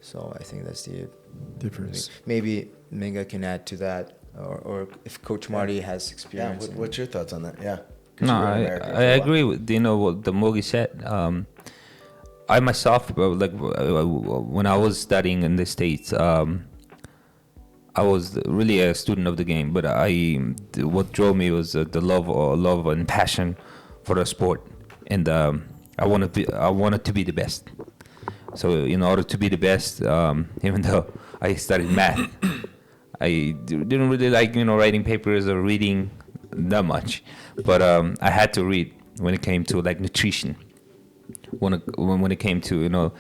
So I think that's the difference. Maybe Minga can add to that, or if Coach Marty has experience. Yeah, what's your thoughts on that? Yeah. No, I agree with what the Mogi said. I myself, when I was studying in the States, I was really a student of the game, but what drove me was the love and passion for the sport, and I wanted to be the best. So in order to be the best, even though I studied math, I didn't really like writing papers or reading that much, but I had to read when it came to like nutrition. When it came to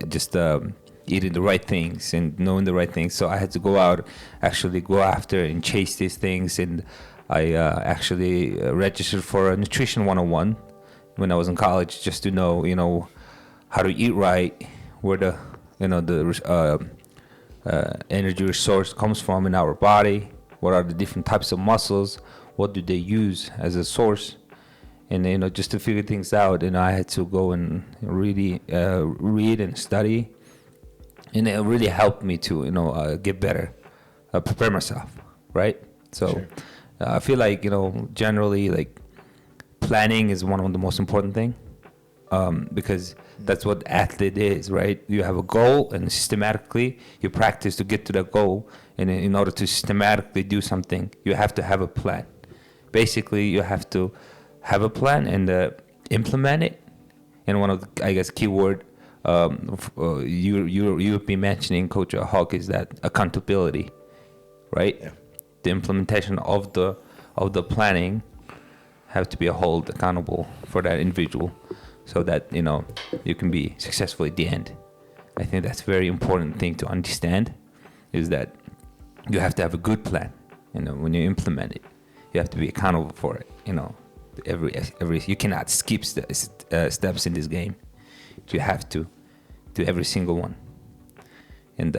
just eating the right things and knowing the right things, so I had to go out, actually go after and chase these things, and I actually registered for a nutrition 101 when I was in college, just to know how to eat right, where the energy resource comes from in our body, what are the different types of muscles, what do they use as a source, and just to figure things out. And I had to go and really read and study, and it really helped me to get better, prepare myself, right? So sure. I feel like generally like planning is one of the most important thing, because that's what athlete is, right? You have a goal, and systematically you practice to get to that goal. And in order to systematically do something, you have to have a plan. Basically, you have to have a plan and implement it. And one of the, I guess, keyword you've been mentioning, Coach Hawk, is that accountability, right? Yeah. The implementation of the planning have to be held accountable for that individual, so that you can be successful at the end. I think that's a very important thing to understand, is that you have to have a good plan. When you implement it, you have to be accountable for it. Every you cannot skip steps in this game. You have to do every single one. And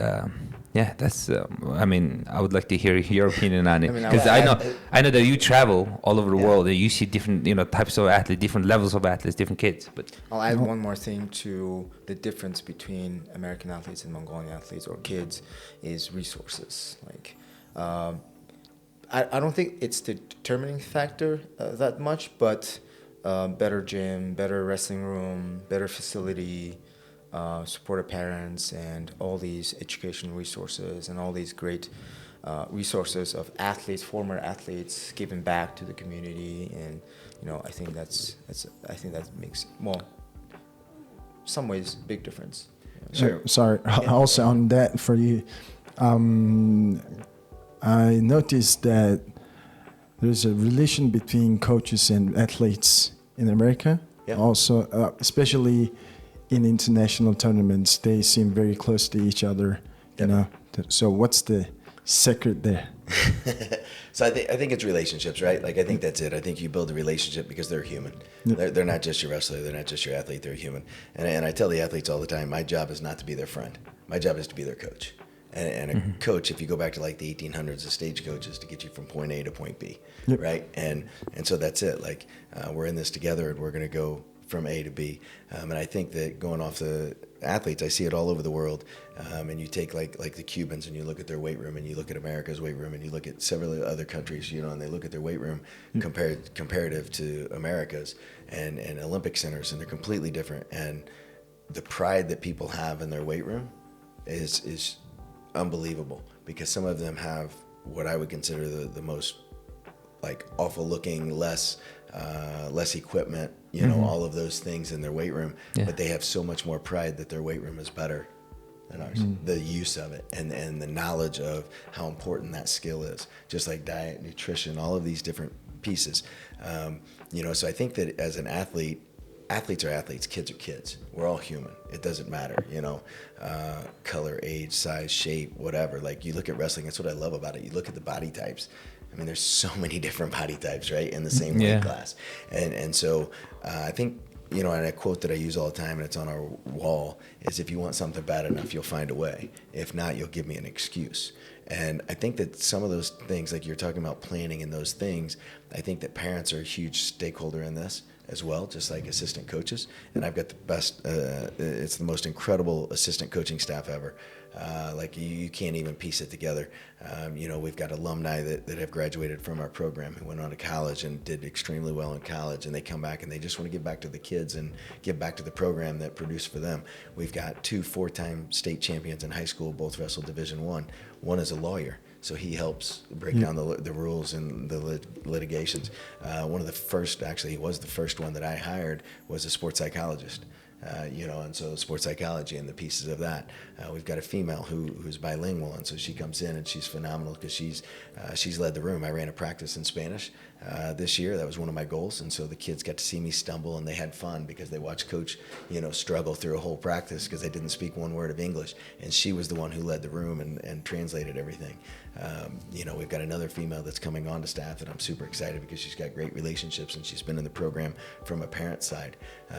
that's. I would like to hear your opinion on it, because I know that you travel all over the world and you see different types of athletes, different levels of athletes, different kids. But I'll add one more thing to the difference between American athletes and Mongolian athletes or kids is resources. Like, I don't think it's the determining factor that much, but better gym, better wrestling room, better facility. Supportive parents, and all these education resources, and all these great resources of athletes, former athletes, giving back to the community, and I think that makes some ways big difference. Sure. Sorry. Yeah. Also on that for you, I noticed that there's a relation between coaches and athletes in America. Yeah. Also, especially in international tournaments, they seem very close to each other, So what's the secret there? So I think it's relationships, right? Like, I think that's it. I think you build a relationship because they're human. They're not just your wrestler. They're not just your athlete. They're human. And I tell the athletes all the time, my job is not to be their friend. My job is to be their coach. And a coach, if you go back to like the 1800s, a stagecoach is to get you from point A to point B, right? And so that's it. Like, we're in this together, and we're going to go from A to B. And I think that going off the athletes, I see it all over the world. And you take like the Cubans and you look at their weight room, and you look at America's weight room, and you look at several other countries, you know, and they look at their weight room comparative to America's and Olympic centers, and they're completely different. And the pride that people have in their weight room is unbelievable, because some of them have what I would consider the most like awful looking, less equipment, you know, all of those things in their weight room, but they have so much more pride that their weight room is better than ours. The use of it and the knowledge of how important that skill is, just like diet, nutrition, all of these different pieces. You know, so I think that as an athlete, athletes are athletes, kids are kids. We're all human. It doesn't matter, you know, color, age, size, shape, whatever. Like, you look at wrestling, that's what I love about it. You look at the body types. I mean, there's so many different body types, right, in the same weight class. And so I think, you know, and a quote that I use all the time, and it's on our wall, is if you want something bad enough, you'll find a way. If not, you'll give me an excuse. And I think that some of those things, like you're talking about planning and those things, I think that parents are a huge stakeholder in this as well, just like assistant coaches. And I've got the best, it's the most incredible assistant coaching staff ever. Like you can't even piece it together. You know, we've got alumni that have graduated from our program who went on to college and did extremely well in college, and they come back and they just want to give back to the kids and give back to the program that produced for them. We've got 2 4-time state champions in high school, both wrestled Division I. One is a lawyer, so he helps break down the rules and the litigations. One of the first, actually, he was the first one that I hired, was a sports psychologist. You know, and so sports psychology and the pieces of that. We've got a female who's bilingual, and so she comes in and she's phenomenal because she's led the room. I ran a practice in Spanish this year. That was one of my goals, and so the kids got to see me stumble, and they had fun because they watched Coach, you know, struggle through a whole practice because they didn't speak one word of English, and she was the one who led the room and translated everything. You know, we've got another female that's coming on to staff that I'm super excited because she's got great relationships and she's been in the program from a parent side.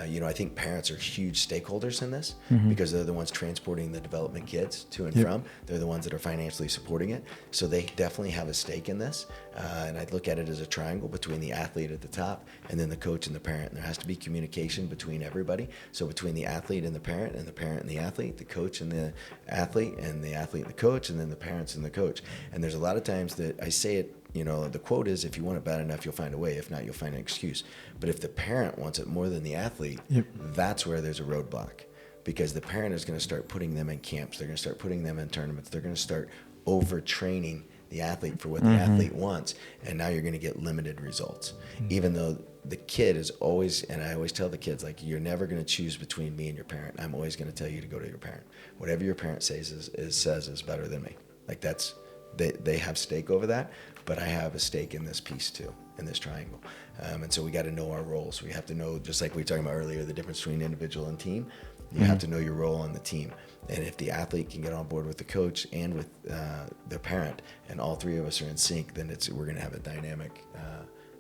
You know, I think parents are huge stakeholders in this because they're the ones transporting the development kids to and from. They're the ones that are financially supporting it. So they definitely have a stake in this. And I look at it as a triangle between the athlete at the top and then the coach and the parent. And there has to be communication between everybody. So between the athlete and the parent and the athlete, the coach and the athlete and the coach, and then the parents and the coach. And there's a lot of times that I say it, you know, the quote is, if you want it bad enough, you'll find a way. If not, you'll find an excuse. But if the parent wants it more than the athlete, that's where there's a roadblock. Because the parent is going to start putting them in camps. They're going to start putting them in tournaments. They're going to start overtraining the athlete for what the athlete wants. And now you're going to get limited results. Even though the kid is always, and I always tell the kids, like, you're never going to choose between me and your parent. I'm always going to tell you to go to your parent. Whatever your parent says is better than me. Like, that's, they have stake over that, but I have a stake in this piece too, in this triangle. And so we got to know our roles. We have to know, just like we were talking about earlier, the difference between individual and team. You have to know your role on the team. And if the athlete can get on board with the coach and with the parent, and all three of us are in sync, then we're going to have a dynamic,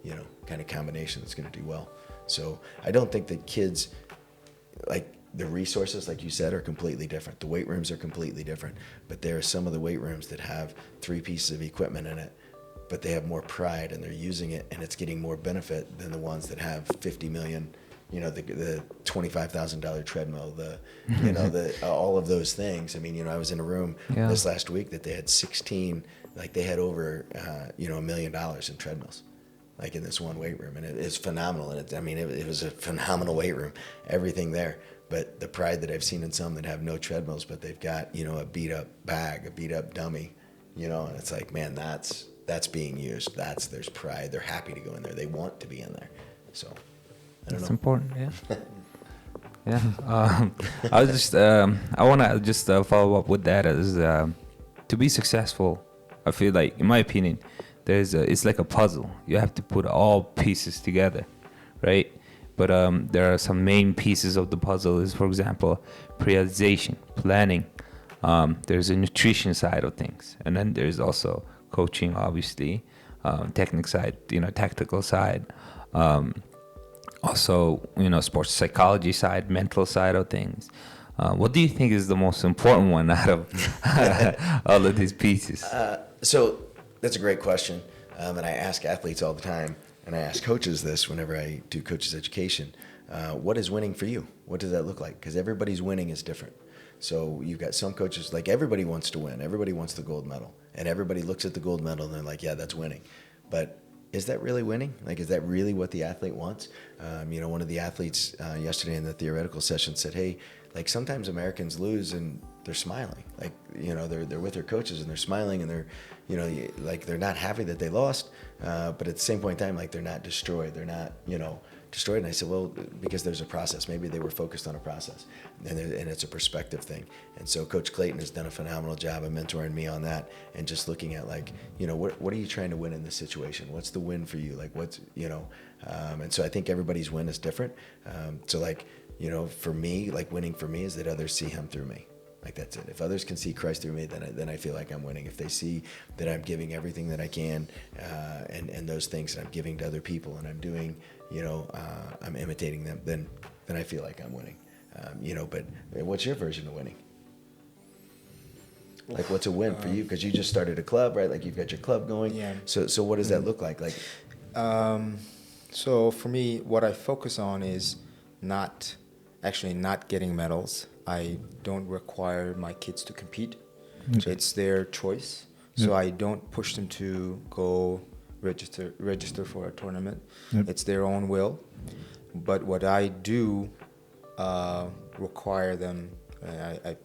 you know, kind of combination that's going to do well. So I don't think that kids, like, the resources, like you said, are completely different. The weight rooms are completely different. But there are some of the weight rooms that have 3 pieces of equipment in it, but they have more pride and they're using it and it's getting more benefit than the ones that have 50 million, you know, the $25,000 treadmill, you know, all of those things. I mean, you know, I was in a room this last week that they had 16, like they had over, you know, $1 million in treadmills, like in this one weight room. And it's phenomenal. And it was a phenomenal weight room, everything there. But the pride that I've seen in some that have no treadmills, but they've got, you know, a beat up bag, a beat up dummy, you know, and it's like, man, that's being used. There's pride. They're happy to go in there. They want to be in there. So I don't know. It's important, yeah. Yeah. I was just, I want to just follow up with that as to be successful. I feel like, in my opinion, it's like a puzzle. You have to put all pieces together, right? But there are some main pieces of the puzzle is, for example, prioritization, planning. There's a nutrition side of things. And then there's also coaching, obviously, technical side, you know, tactical side. Also, you know, sports psychology side, mental side of things. What do you think is the most important one out of all of these pieces? So that's a great question. And I ask athletes all the time. And I ask coaches this whenever I do coaches education. what is winning for you? What does that look like? Because everybody's winning is different. So you've got some coaches, like everybody wants to win. Everybody wants the gold medal. And everybody looks at the gold medal and they're like, yeah, that's winning. But is that really winning? Like, is that really what the athlete wants? One of the athletes yesterday in the theoretical session said, hey, like sometimes Americans lose and they're smiling. Like, they're with their coaches and they're smiling and they're, like they're not happy that they lost. But at the same point in time, like they're not destroyed. They're not, destroyed. And I said, well, because there's a process. Maybe they were focused on a process, and it's a perspective thing. And so Coach Clayton has done a phenomenal job of mentoring me on that, and just looking at like, what are you trying to win in this situation? What's the win for you? Like, and so I think everybody's win is different. For me, like winning for me is that others see him through me. Like that's it. If others can see Christ through me, then I feel like I'm winning. If they see that I'm giving everything that I can, and those things that I'm giving to other people, and I'm doing, I'm imitating them, then I feel like I'm winning. But what's your version of winning? Like, what's a win for you? Because you just started a club, right? Like you've got your club going. Yeah. So what does that look like? So for me, what I focus on is not getting medals. I don't require my kids to compete. Okay. It's their choice. So I don't push them to go register for a tournament. Yep. It's their own will. But what I do require them, and I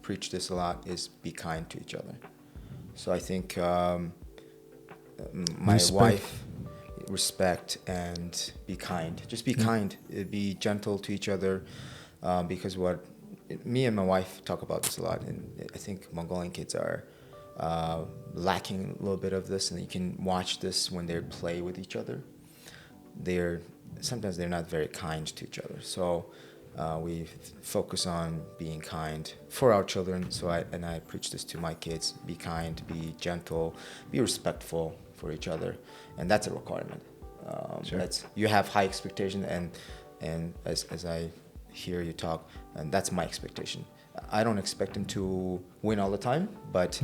preach this a lot, is be kind to each other. So I think my wife, respect and be kind. Just be kind. Be gentle to each other. Because what me and my wife talk about this a lot, and I think Mongolian kids are lacking a little bit of this, and you can watch this when they play with each other. Sometimes they're not very kind to each other. So we focus on being kind for our children. So I preach this to my kids: be kind, be gentle, be respectful for each other, and that's a requirement. Sure. You have high expectation, and as I hear you talk, and that's my expectation. I don't expect them to win all the time, but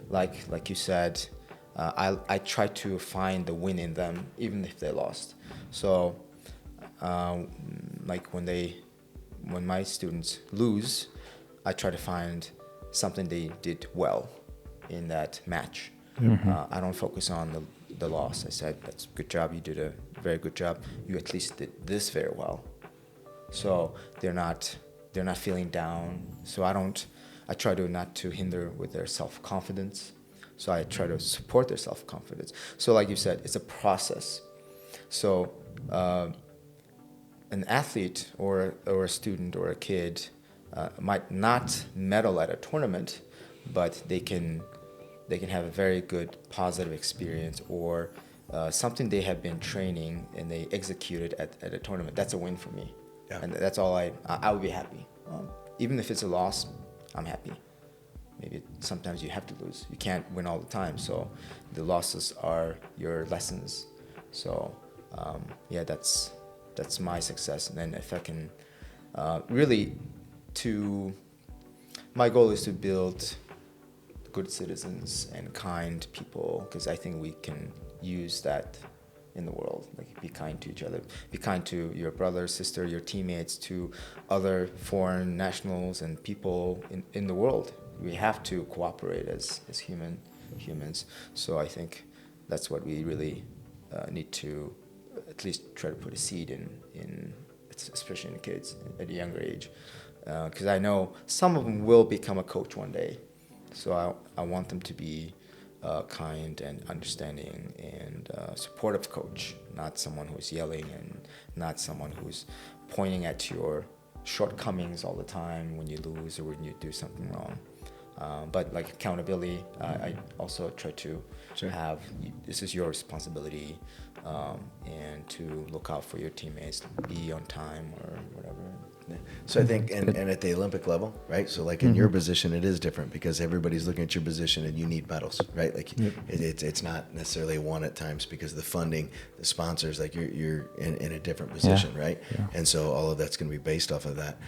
like you said, I try to find the win in them, even if they lost. So, like when my students lose, I try to find something they did well in that match. I don't focus on the loss. I said, that's a good job. You did a very good job. You at least did this very well. So they're not feeling down. So I try to not to hinder with their self-confidence. So I try to support their self-confidence. So like you said, it's a process. So an athlete or a student or a kid might not medal at a tournament, but they can have a very good positive experience, or something they have been training and they executed at a tournament. That's a win for me. Yeah. And that's all I would be happy. Even if it's a loss, I'm happy. Maybe sometimes you have to lose. You can't win all the time. So the losses are your lessons. So that's my success. And then if I can my goal is to build good citizens and kind people, because I think we can use that in the world. Like, be kind to each other, be kind to your brother, sister, your teammates, to other foreign nationals and people in the world. We have to cooperate as humans. So I think that's what we really need to at least try to put a seed in especially in kids at a younger age, because I know some of them will become a coach one day. So I want them to be kind and understanding and supportive coach, not someone who's yelling and not someone who's pointing at your shortcomings all the time when you lose or when you do something wrong. But like accountability, I also try to have, this is your responsibility, and to look out for your teammates, be on time or whatever. So I think, and at the Olympic level, right? So like in your position, it is different because everybody's looking at your position and you need medals, right? Like it's not necessarily one at times because the funding, the sponsors, like you're in a different position, right? Yeah. And so all of that's going to be based off of that.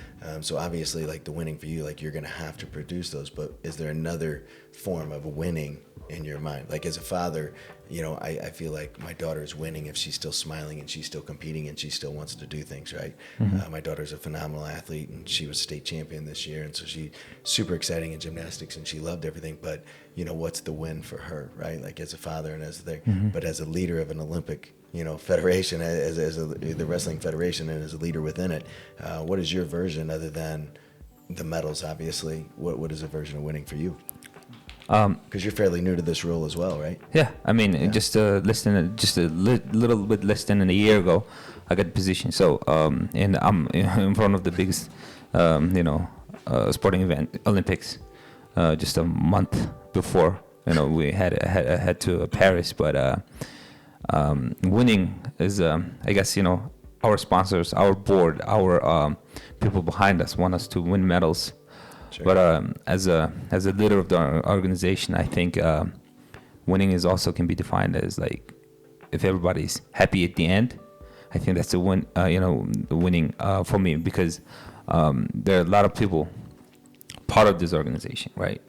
So obviously, like the winning for you, like you're going to have to produce those. But is there another form of winning in your mind? Like as a father, you know, I feel like my daughter is winning if she's still smiling and she's still competing and she still wants to do things, right? My daughter's a phenomenal athlete and she was state champion this year, and so she's super exciting in gymnastics and she loved everything. But you know, what's the win for her, right? Like as a father and as but as a leader of an Olympic, you know, federation, the wrestling federation, and as a leader within it, what is your version other than the medals? Obviously, what is a version of winning for you? Because you're fairly new to this role as well, right? Yeah, I mean, just little bit less than a year ago, I got the position. So, and I'm in front of the biggest, sporting event, Olympics, just a month before. You know, we had to Paris, but winning is, I guess, you know, our sponsors, our board, our people behind us want us to win medals. Sure. But as a leader of the organization, I think winning is also can be defined as like if everybody's happy at the end. I think that's the win. The winning for me, because there are a lot of people part of this organization, right?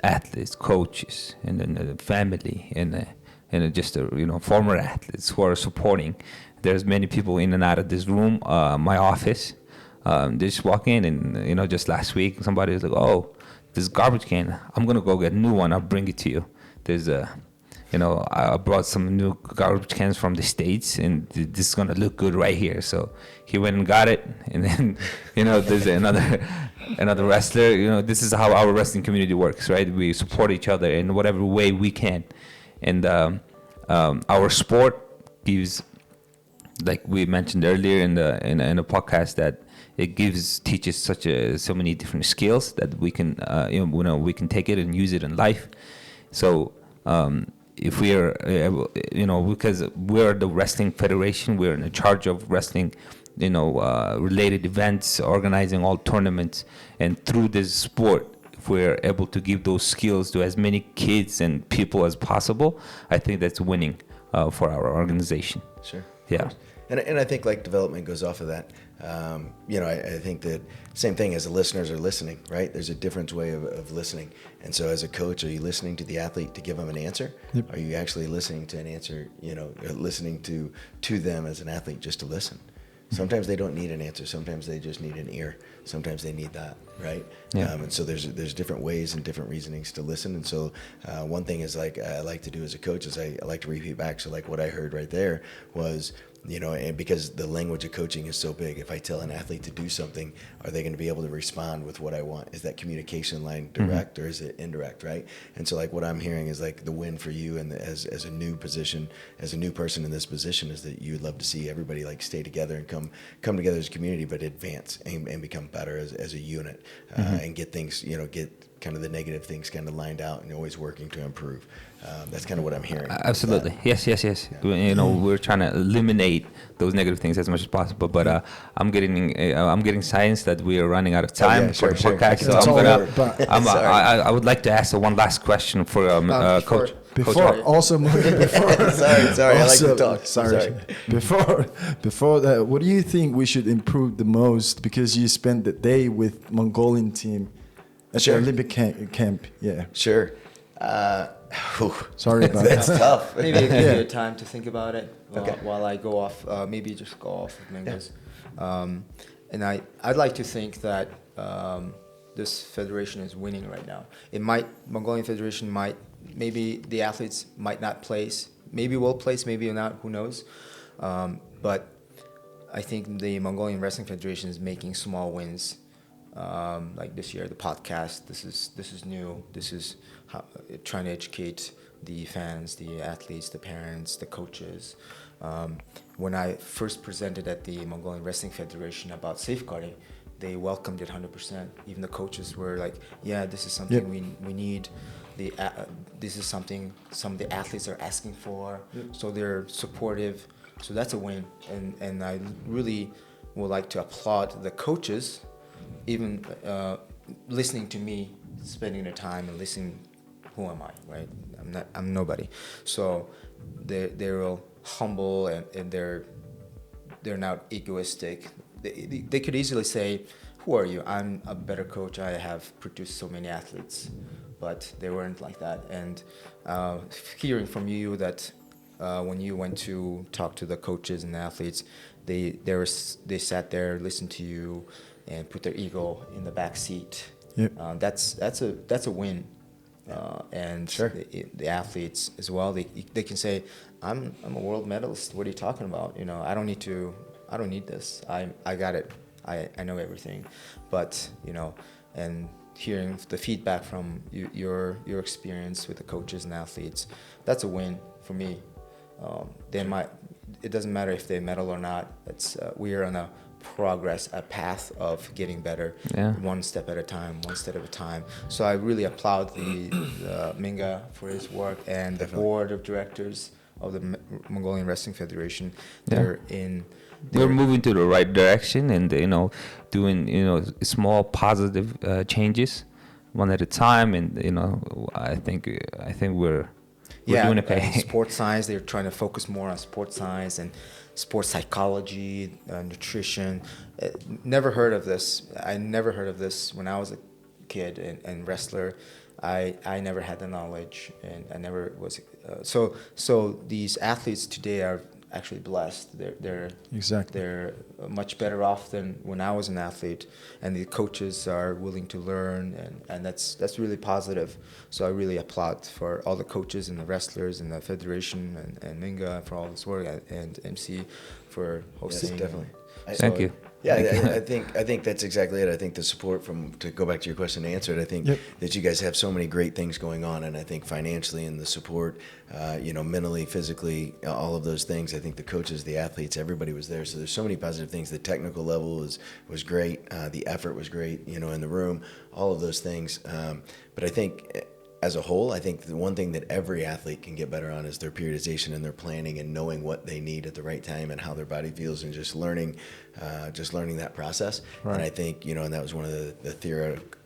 Athletes, coaches, and then the family, and just former athletes who are supporting. There's many people in and out of this room, my office. They just walk in, and just last week somebody was like, "Oh, this garbage can. I'm gonna go get a new one. I'll bring it to you." There's I brought some new garbage cans from the States, and this is gonna look good right here. So he went and got it, and then there's another wrestler. This is how our wrestling community works, right? We support each other in whatever way we can, and our sport gives, like we mentioned earlier in the podcast, that it teaches so many different skills that we can we can take it and use it in life. So if we are because we're the wrestling federation, we're in charge of wrestling related events, organizing all tournaments, and through this sport, if we're able to give those skills to as many kids and people as possible, I think that's winning for our organization. Sure. Yeah. And I think like development goes off of that. I think that same thing as the listeners are listening, right? There's a different way of listening. And so as a coach, are you listening to the athlete to give them an answer? Yep. Are you actually listening to an answer, listening to them as an athlete just to listen? Sometimes they don't need an answer. Sometimes they just need an ear. Sometimes they need that, right? Yeah. And so there's different ways and different reasonings to listen. And so one thing is like I like to do as a coach is I like to repeat back. So like what I heard right there was, and because the language of coaching is so big, if I tell an athlete to do something, are they going to be able to respond with what I want? Is that communication line direct or is it indirect, right? And so like what I'm hearing is like the win for you, and as a new position, as a new person in this position, is that you'd love to see everybody like stay together and come together as a community, but advance and become better as a unit, and get things, get kind of the negative things kind of lined out and always working to improve. That's kind of what I'm hearing. Absolutely. Yes. Yeah. We're trying to eliminate those negative things as much as possible. But I'm getting signs that we are running out of time for the podcast. So I would like to ask one last question for Coach. Sorry, I like to talk. Sorry. Before that, what do you think we should improve the most? Because you spent the day with Mongolian team at the Olympic camp. Yeah. Sure. Sorry about that's that. tough. Maybe it give you time to think about it while I go off. Maybe just go off of Mingus. And I'd like to think that this federation is winning right now. Mongolian Federation maybe the athletes might not place. Maybe will place, maybe not. Who knows? But I think the Mongolian Wrestling Federation is making small wins. Like this year, the podcast. This is new. This is trying to educate the fans, the athletes, the parents, the coaches. When I first presented at the Mongolian Wrestling Federation about safeguarding, they welcomed it 100%. Even the coaches were like, "Yeah, this is something we need. This is something some of the athletes are asking for." So they're supportive. So that's a win. And I really would like to applaud the coaches, even listening to me, spending their time and listening. Who am I, right? I'm nobody. So they're all humble and they're not egoistic. They could easily say, "Who are you? I'm a better coach. I have produced so many athletes." but they weren't like that. And hearing from you that when you went to talk to the coaches and the athletes, they sat there, listened to you, and put their ego in the back seat. Yep. That's a win. And Sure. the athletes as well, they can say, I'm a world medalist. What are you talking about? You know, I don't need this. I got it. I know everything. But, you know, and hearing the feedback from your experience with the coaches and athletes, that's a win for me. It doesn't matter if they medal or not. We are on a path of getting better, one step at a time. So I really applaud the Minga for his work and the board of directors of the Mongolian Wrestling Federation. We're moving to the right direction, and doing small positive changes, one at a time, and I think we're doing okay. Sports science, they're trying to focus more on sports science and sports psychology, nutrition. Never heard of this. I never heard of this when I was a kid and wrestler. I never had the knowledge, and I never was. So these athletes today are actually blessed. They're much better off than when I was an athlete, and the coaches are willing to learn, and that's really positive. So I really applaud for all the coaches and the wrestlers and the federation and Minga for all this work, and MC for hosting. Yes, definitely. Thank you. Yeah, I think that's exactly it. I think the support to go back to your question and answer it, I think that you guys have so many great things going on, and I think financially and the support, mentally, physically, all of those things. I think the coaches, the athletes, everybody was there. So there's so many positive things. The technical level was great. The effort was great, in the room, all of those things. But I think as a whole, I think the one thing that every athlete can get better on is their periodization and their planning and knowing what they need at the right time and how their body feels, and just learning that process. Right. And I think, and that was one of the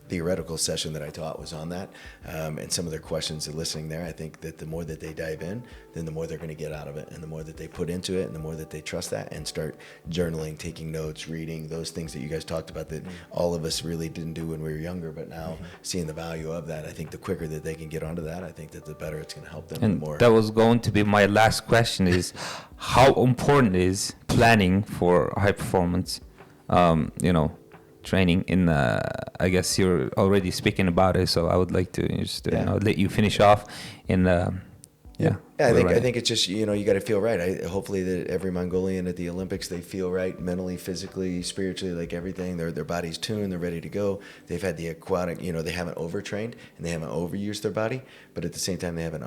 theoretical session that I taught was on that. And some of their questions and listening there, I think that the more that they dive in, then the more they're going to get out of it, and the more that they put into it, and the more that they trust that and start journaling, taking notes, reading, those things that you guys talked about that all of us really didn't do when we were younger, but now seeing the value of that, I think the quicker that they can get onto that, I think that the better it's going to help them. And more. That was going to be my last question is how important is planning for high performance, training in I guess you're already speaking about it, so I would like to just let you finish off in I think it's just you got to feel right. Hopefully that every Mongolian at the Olympics, they feel right mentally, physically, spiritually, like everything. Their body's tuned, they're ready to go. They've had the aquatic, they haven't overtrained and they haven't overused their body, but at the same time they haven't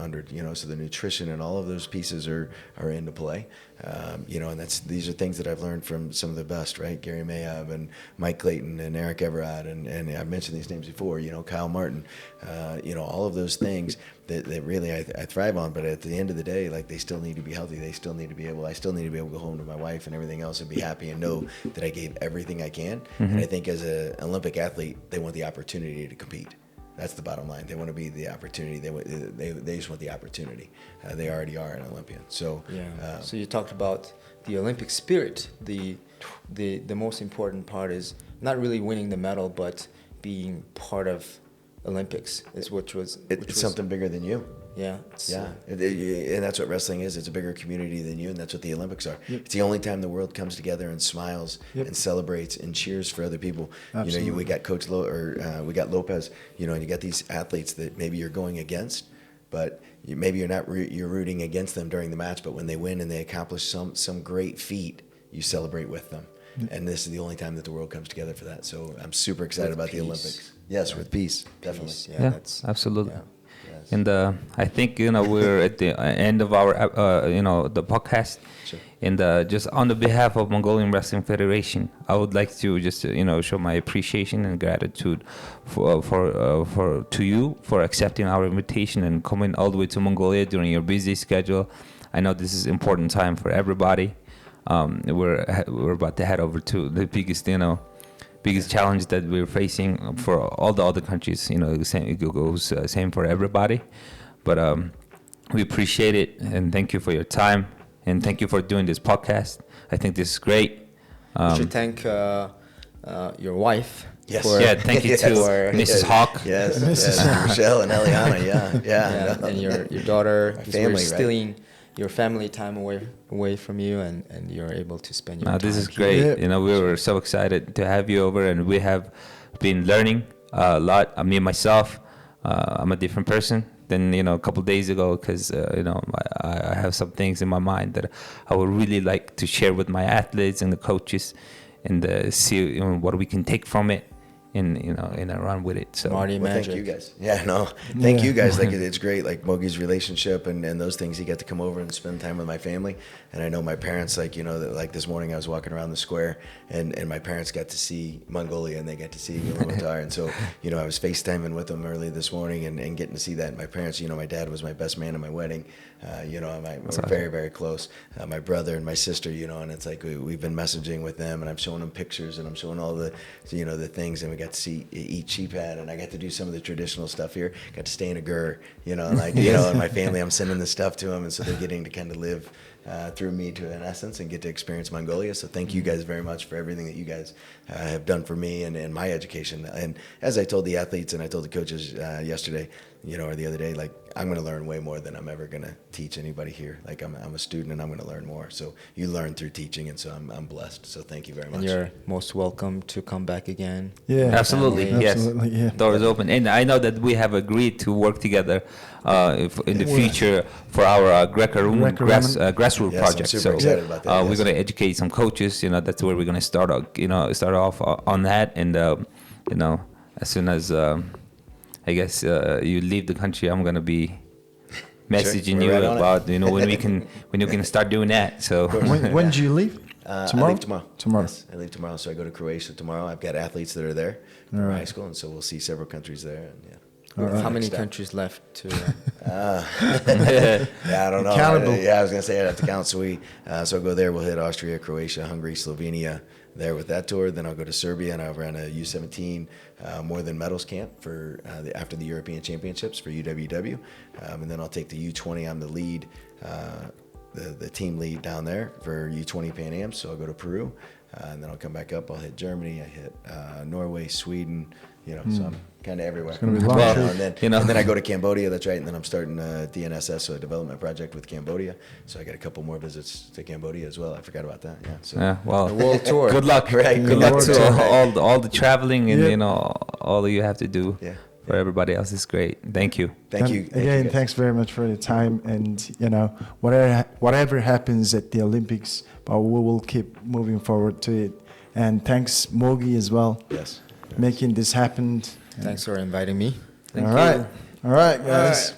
so the nutrition and all of those pieces are into play. And these are things that I've learned from some of the best, right? Gary Mayab and Mike Clayton and Eric Everett, and I've mentioned these names before, Kyle Martin, all of those things that really I thrive on. But at the end of the day, like, they still need to be healthy. I still need to be able to go home to my wife and everything else and be happy and know that I gave everything I can. And I think as an Olympic athlete, they want the opportunity to compete. That's the bottom line. They want to be the opportunity. They just want the opportunity. They already are an Olympian. So so you talked about the Olympic spirit. The most important part is not really winning the medal, but being part of Olympics. Which was something bigger than you. Yeah. And that's what wrestling is. It's a bigger community than you, and that's what the Olympics are. Yep. It's the only time the world comes together and smiles and celebrates and cheers for other people. Absolutely. We got we got Lopez, and you got these athletes that maybe you're going against, but maybe you're rooting against them during the match, but when they win and they accomplish some great feat, you celebrate with them. And this is the only time that the world comes together for that. So I'm super excited about the Olympics. Yes, with peace, definitely. Yeah, absolutely. And I think we're at the end of our the podcast. Sure. And just on the behalf of Mongolian Wrestling Federation, I would like to just show my appreciation and gratitude to you for accepting our invitation and coming all the way to Mongolia during your busy schedule. I know this is important time for everybody. We're about to head over to the biggest challenge that we're facing for all the other countries. It goes same for everybody. But we appreciate it, and thank you for your time, and thank you for doing this podcast. I think this is great. You should thank your wife, Yes. Yeah, thank you to Mrs. Hawk. Yes, yes, Michelle and Eliana. Yeah. And your daughter. My We're family, right? stealing your family time away from you, and you're able to spend your time. This is here. great. Yeah. You know, we were so excited to have you over, and we have been learning a lot. Me myself, I'm a different person than a couple days ago, because I have some things in my mind that I would really like to share with my athletes and the coaches, and see what we can take from it, and run with it. So Marty Well, Magic. thank you guys. Yeah, no, thank Yeah. you guys. Like it's great. Like Mogi's relationship and those things. He got to come over and spend time with my family. And I know my parents. Like that, like this morning I was walking around the square, and my parents got to see Mongolia, and they got to see Ulaanbaatar. And so I was FaceTiming with them early this morning, and getting to see that. And my parents, my dad was my best man at my wedding. We're very, very close. My brother and my sister, and it's like we've been messaging with them, and I'm showing them pictures, and I'm showing all the the things, and we got to eat sheephead, and I got to do some of the traditional stuff here. Got to stay in a gur, and my family, I'm sending the stuff to them, and so they're getting to kind of live through me in essence, and get to experience Mongolia. So thank you guys very much for everything that you guys have done for me and my education. And as I told the athletes and I told the coaches yesterday, or the other day, like I'm going to learn way more than I'm ever going to teach anybody here. Like I'm a student, and I'm going to learn more. So you learn through teaching, and so I'm blessed. So thank you very much. And you're most welcome to come back again. Yeah. Absolutely, yes. Absolutely, yeah. Doors open, and I know that we have agreed to work together in the future for our Greco-Roman grassroots Yes, I'm project. super So excited about that, we're yes. going to educate some coaches. That's where we're going to start off on that, and as soon as I guess you leave the country, I'm going to be messaging We're you right on it. about when you can start doing that. So When do you leave? Tomorrow? I leave tomorrow. Tomorrow. Yes, I leave tomorrow, so I go to Croatia tomorrow. I've got athletes that are there from All right. high school, and so we'll see several countries there. And How many Next step. countries left to? Yeah, I don't know. Accountable. I was gonna say I'd have to count. So I'll go there. We'll hit Austria, Croatia, Hungary, Slovenia. There with that tour. Then I'll go to Serbia, and I'll run a U17 more than medals camp for after the European Championships for UWW, and then I'll take the U20. I'm the lead, the team lead down there for U20 Pan Am. So I'll go to Peru, and then I'll come back up. I'll hit Germany. I hit Norway, Sweden. So I'm kind of everywhere. gonna be a long Well, trip. and then I go to Cambodia. That's right. And then I'm starting DNSS, so a development project with Cambodia. So I got a couple more visits to Cambodia as well. I forgot about that. Yeah. So well, The world tour. Good luck. Right, Good yeah, luck world to tour. all the traveling, and Yep. all that you have to do Yeah. for everybody else is great. Thank you. thank And you. Thank you again, guys. thanks very much for your time. And whatever happens at the Olympics, but we will keep moving forward to it. And thanks, Mogi, as well, Yes. making this happen. Thanks for inviting me. All right, guys.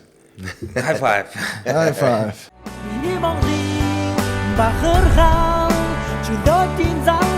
High five. High five. Minimum ring, Bacher gaan, Judotin zal